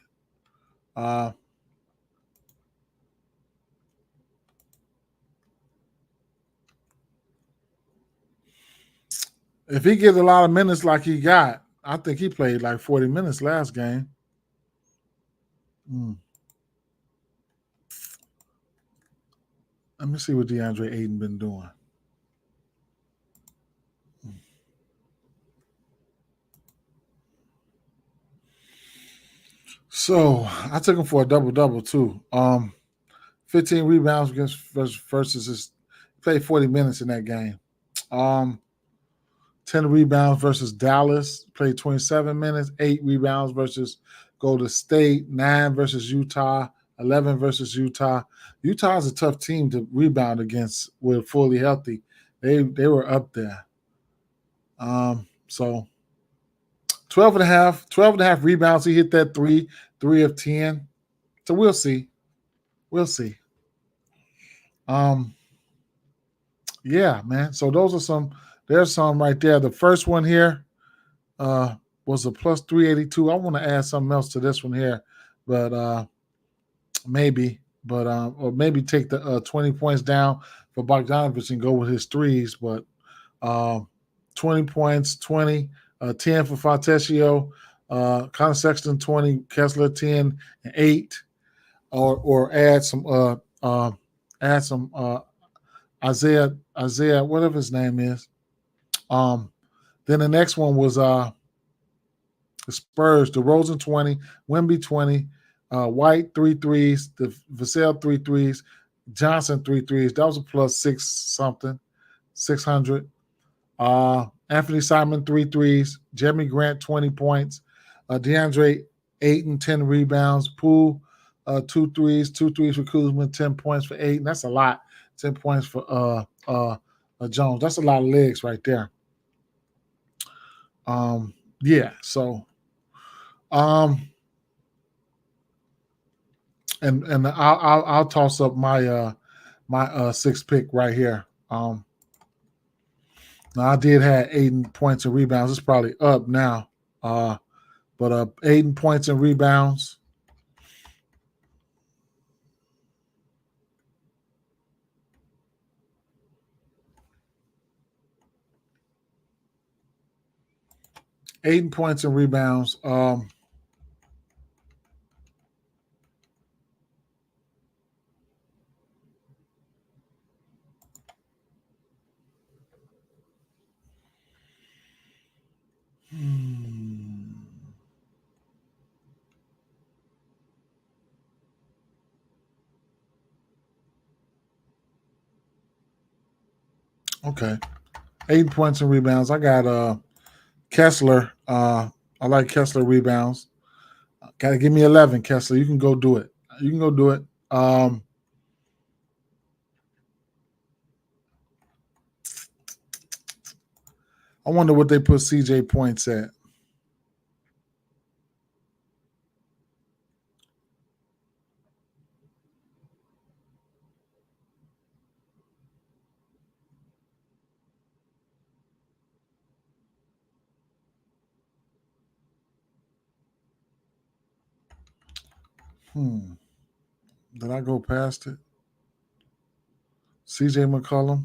If he gets a lot of minutes like he got, I think he played like 40 minutes last game. Let me see what DeAndre Ayton been doing. So I took him for a double-double too. 15 rebounds versus his played 40 minutes in that game. 10 rebounds versus Dallas, played 27 minutes, 8 rebounds versus Golden State, 9 versus Utah, 11 versus Utah. Utah is a tough team to rebound against when fully healthy. They were up there. So 12 and a half rebounds. He hit that 3 of 10. So we'll see. We'll see. Yeah, man. So there's some right there. The first one here was a plus 382. I want to add something else to this one here, but maybe. Or maybe take the 20 points down for Bogdanovich and go with his threes. But 20 points, 20, 10 for Fontecchio, Connor Sexton 20, Kessler 10 and 8, or add some Isaiah, whatever his name is. Then the next one was the Spurs, DeRozan 20, Wemby 20, White 3 threes, the Vassell 3 threes, Johnson 3 threes. That was a plus 600. Anthony Simon 3 threes, Jeremy Grant 20 points, DeAndre 8 and 10 rebounds, Poole 2 threes, 2 threes for Kuzma, 10 points for 8, and that's a lot. 10 points for Jones. That's a lot of legs right there. Yeah, so and I'll toss up my my sixth pick right here. Now I did have 8 points and rebounds. It's probably up now. But 8 points and rebounds. Eight points and rebounds. Okay. 8 points and rebounds. I got Kessler. I like Kessler rebounds. Gotta give me 11, Kessler. You can go do it. You can go do it. I wonder what they put CJ points at. Did I go past it? CJ McCollum.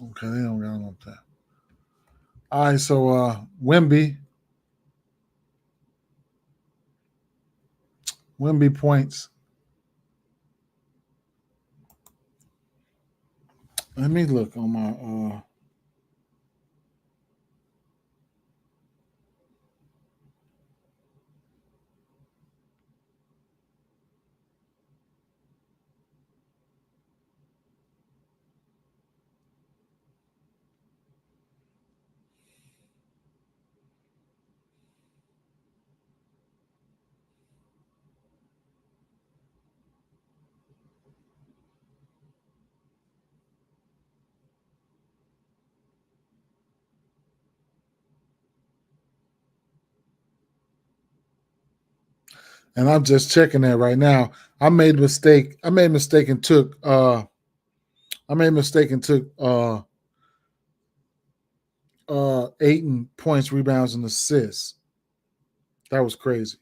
Okay, they don't got him up there. All right, so Wemby points. Let me look on my and I'm just checking that right now. I made a mistake. I made a mistake and took 8 points, rebounds, and assists. That was crazy.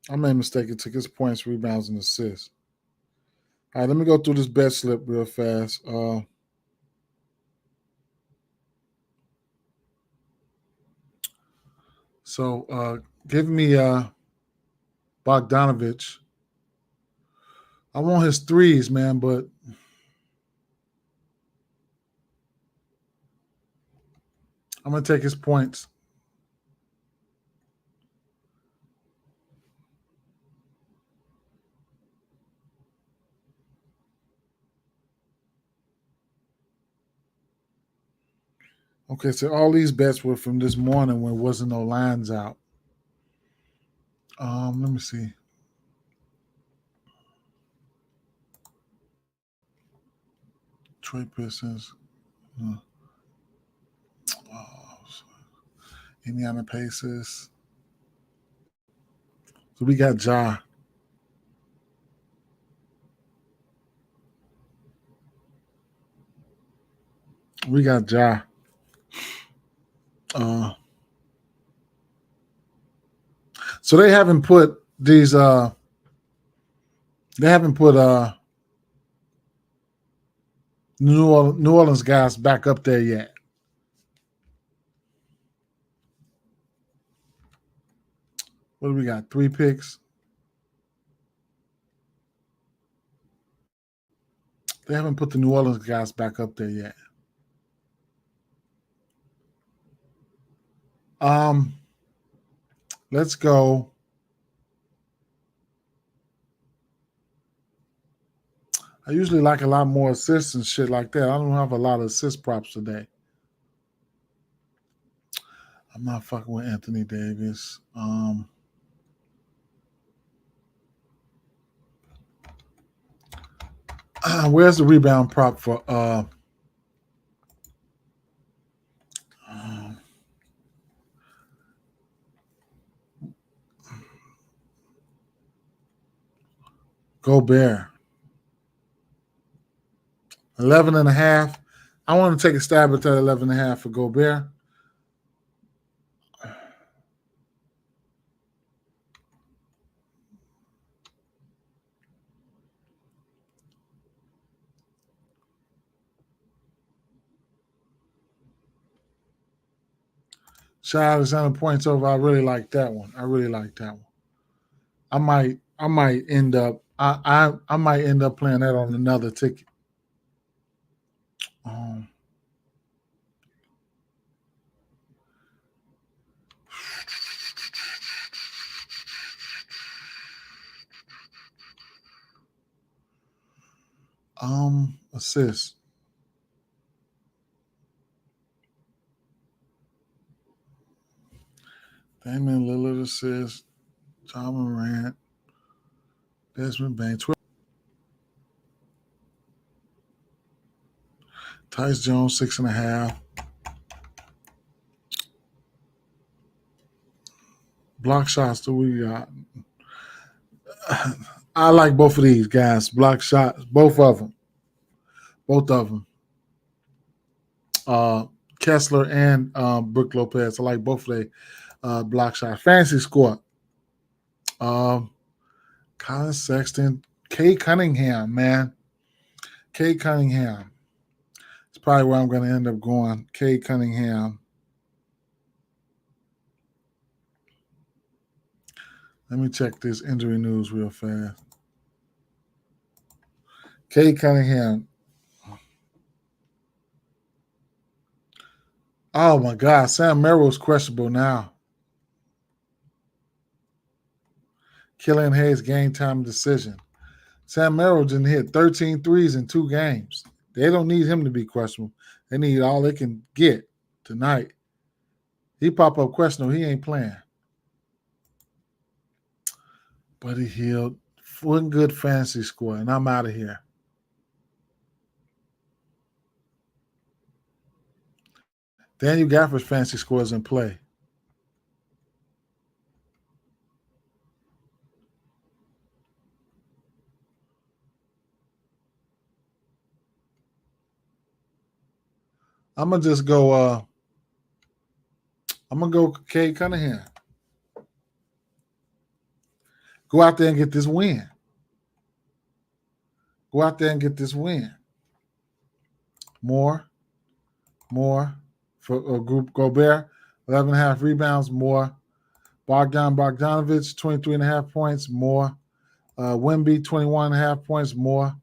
I made a mistake and took his points, rebounds, and assists. All right, let me go through this bet slip real fast. So give me Bogdanovich. I want his threes, man, but I'm gonna take his points. Okay, so all these bets were from this morning when there wasn't no lines out. Let me see. Detroit Pistons. Indiana Pacers. So we got Ja. We got Ja. So they haven't put these they haven't put New Orleans guys back up there yet. What do we got? 3 picks. They haven't put the New Orleans guys back up there yet. Let's go. I usually like a lot more assists and shit like that. I don't have a lot of assist props today. I'm not fucking with Anthony Davis. Where's the rebound prop for Gobert? 11.5. I want to take a stab at that 11.5 for Gobert. Shai Alexander points over. I really like that one. I might end up playing that on another ticket. Assist. Damian Lillard assist. John Morant. Desmond Bain. Tyus Jones 6.5. Block shots do we got? I like both of these guys. Block shots, both of them. Both of them. Kessler and Brook Lopez. I like both of their block shots. Fantasy score. Colin Sexton. Kay Cunningham, man. Kay Cunningham. It's probably where I'm going to end up going. Kay Cunningham. Let me check this injury news real fast. Kay Cunningham. Oh, my God. Sam Merrill's questionable now. Killian Hayes game time decision. Sam Merrill didn't hit 13 threes in 2 games. They don't need him to be questionable. They need all they can get tonight. He pop up questionable. He ain't playing. Buddy Hield. One good fantasy score, and I'm out of here. Daniel Gafford's fantasy score is in play. I'm gonna just go. I'm gonna go Kay Cunningham. Go out there and get this win. Go out there and get this win. More for Group Gobert, 11.5 rebounds. More. Bogdanovich, 23.5 points. More. Wemby, 21.5 points. More.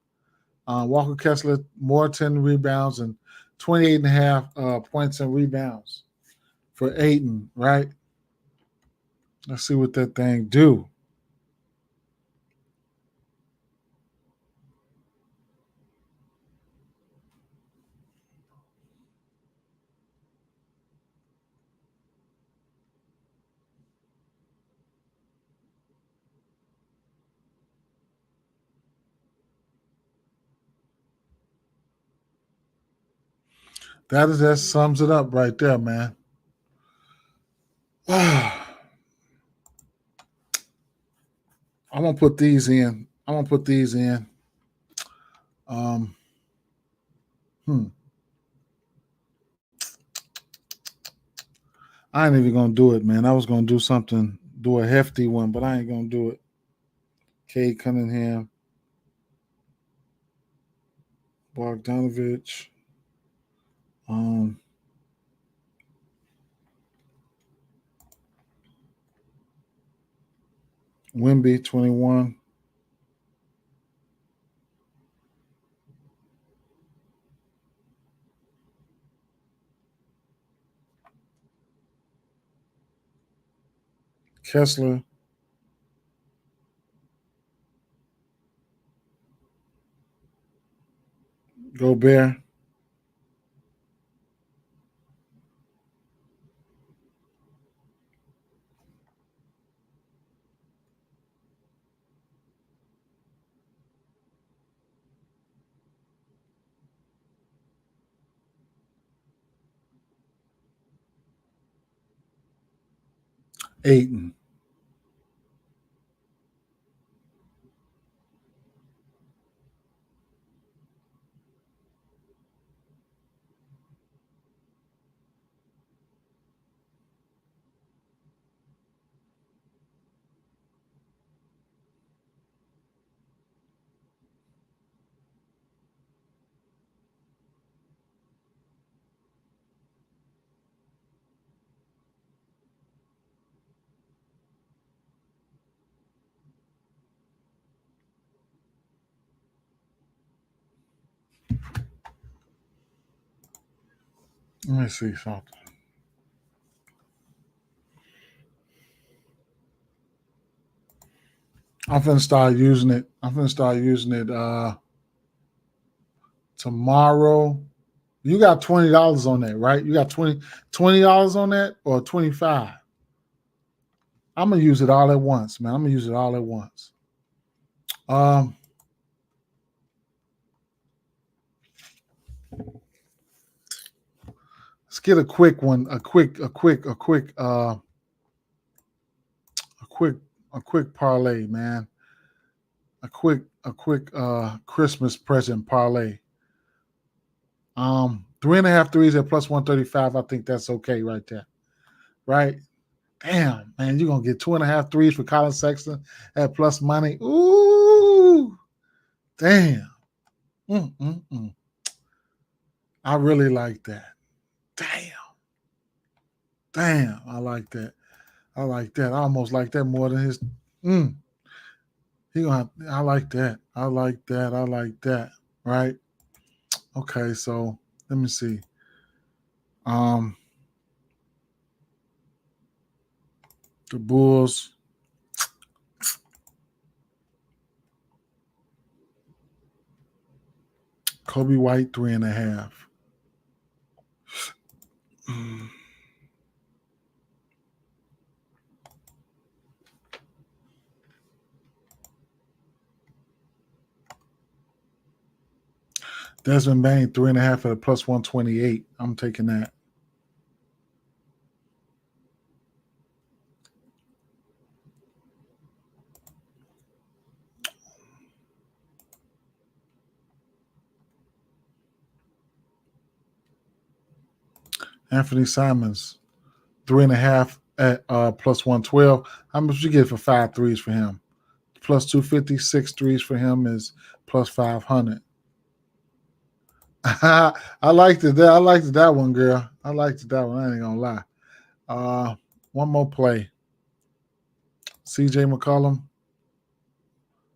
Walker Kessler, more 10 rebounds and 28.5 points and rebounds for Ayton, right? Let's see what that thing do. That sums it up right there, man. I'm gonna put these in. I ain't even gonna do it, man. I was gonna do a hefty one, but I ain't gonna do it. Kay Cunningham, Bogdanovich, Wemby, 21. Kessler, Gobert, Ayton. Let me see something. I'm finna start using it. Tomorrow. You got $20 on that, right? You got $20 on that or 25. I'm gonna use it all at once, man. Let's get a quick one, a quick quick parlay, man. A quick Christmas present parlay. 3.5 threes at plus 135. I think that's okay right there. Right? Damn, man, you're gonna get 2.5 threes for Colin Sexton at plus money. Ooh, damn. I really like that. Damn, I like that. I almost like that more than his. I like that. I like that. Right? Okay, so let me see. The Bulls. Kobe White 3.5. Desmond Bain 3.5 at a plus 128. I'm taking that. Anthony Simons 3.5 at plus 112. How much you get for 5 threes for him? Plus 250. 6 threes for him is plus 500. I liked it. I liked that one, girl. I liked that one. I ain't gonna lie. One more play. CJ McCollum.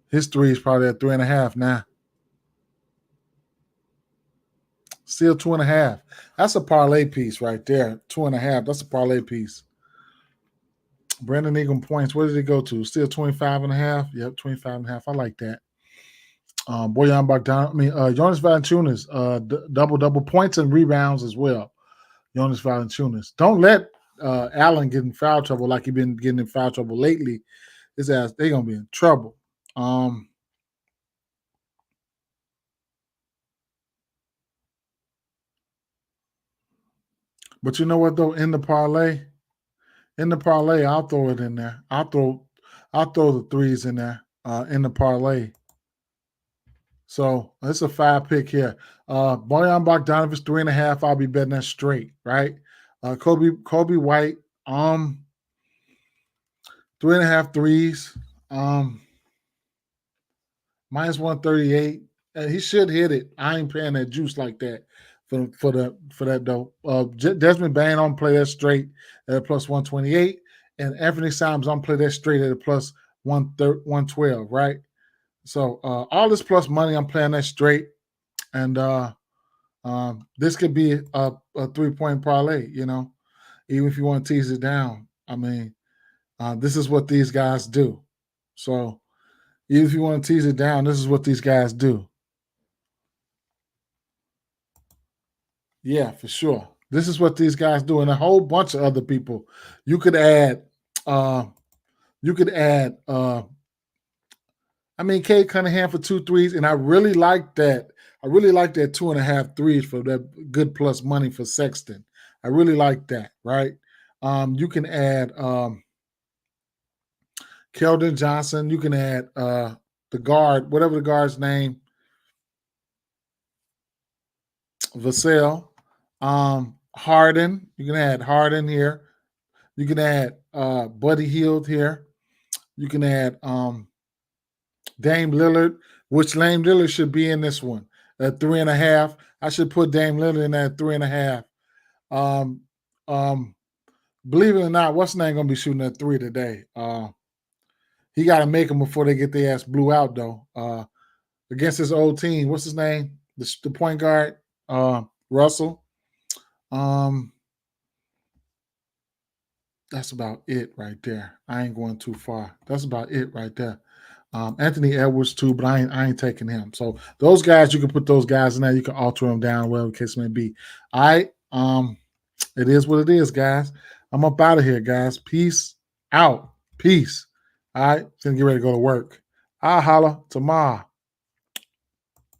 His 3 is probably at 3.5 now. Still 2.5. That's a parlay piece right there. 2.5. That's a parlay piece. Brandon Ingram points. Where did it go to? Still 25.5. Yep, 25.5. I like that. Bojan Bogdanovic. Jonas Valanciunas. Double points and rebounds as well. Jonas Valanciunas. Don't let Allen get in foul trouble like he's been getting in foul trouble lately. His ass, they're gonna be in trouble. But you know what though? In the parlay, I'll throw it in there. I'll throw the threes in there in the parlay. So it's a 5 pick here. Bojan Bogdanovic 3.5. I'll be betting that straight, right? Kobe White, 3.5 threes. Minus 138. He should hit it. I ain't paying that juice like that for that though. Desmond Bain on play that straight at a plus 128, and Anthony Simons on play that straight at a plus 112. Right. So all this plus money, I'm playing that straight, and this could be a 3-point parlay. You know, even if you want to tease it down. I mean, this is what these guys do. So. Even if you want to tease it down, this is what these guys do. Yeah, for sure. This is what these guys do, and a whole bunch of other people. You could add. I mean, Cade Cunningham for 2 threes, and I really like that. I really like that 2.5 threes for that good plus money for Sexton. I really like that. Right. You can add Keldon Johnson. You can add the guard, whatever the guard's name, Vassell. Harden. You can add Harden here. You can add Buddy Hield here. You can add Dame Lillard, which Dame Lillard should be in this one at 3.5. I should put Dame Lillard in at 3.5. Believe it or not, what's his name gonna be shooting at 3 today? He got to make them before they get their ass blew out, though. Against his old team, what's his name? The point guard, Russell. That's about it right there. I ain't going too far. That's about it right there. Anthony Edwards too, but I ain't taking him. So those guys, you can put those guys in there. You can alter them down, whatever the case may be. All right. It is what it is, guys. I'm up out of here, guys. Peace out. Peace. All right. Gonna get ready to go to work. I'll holler tomorrow.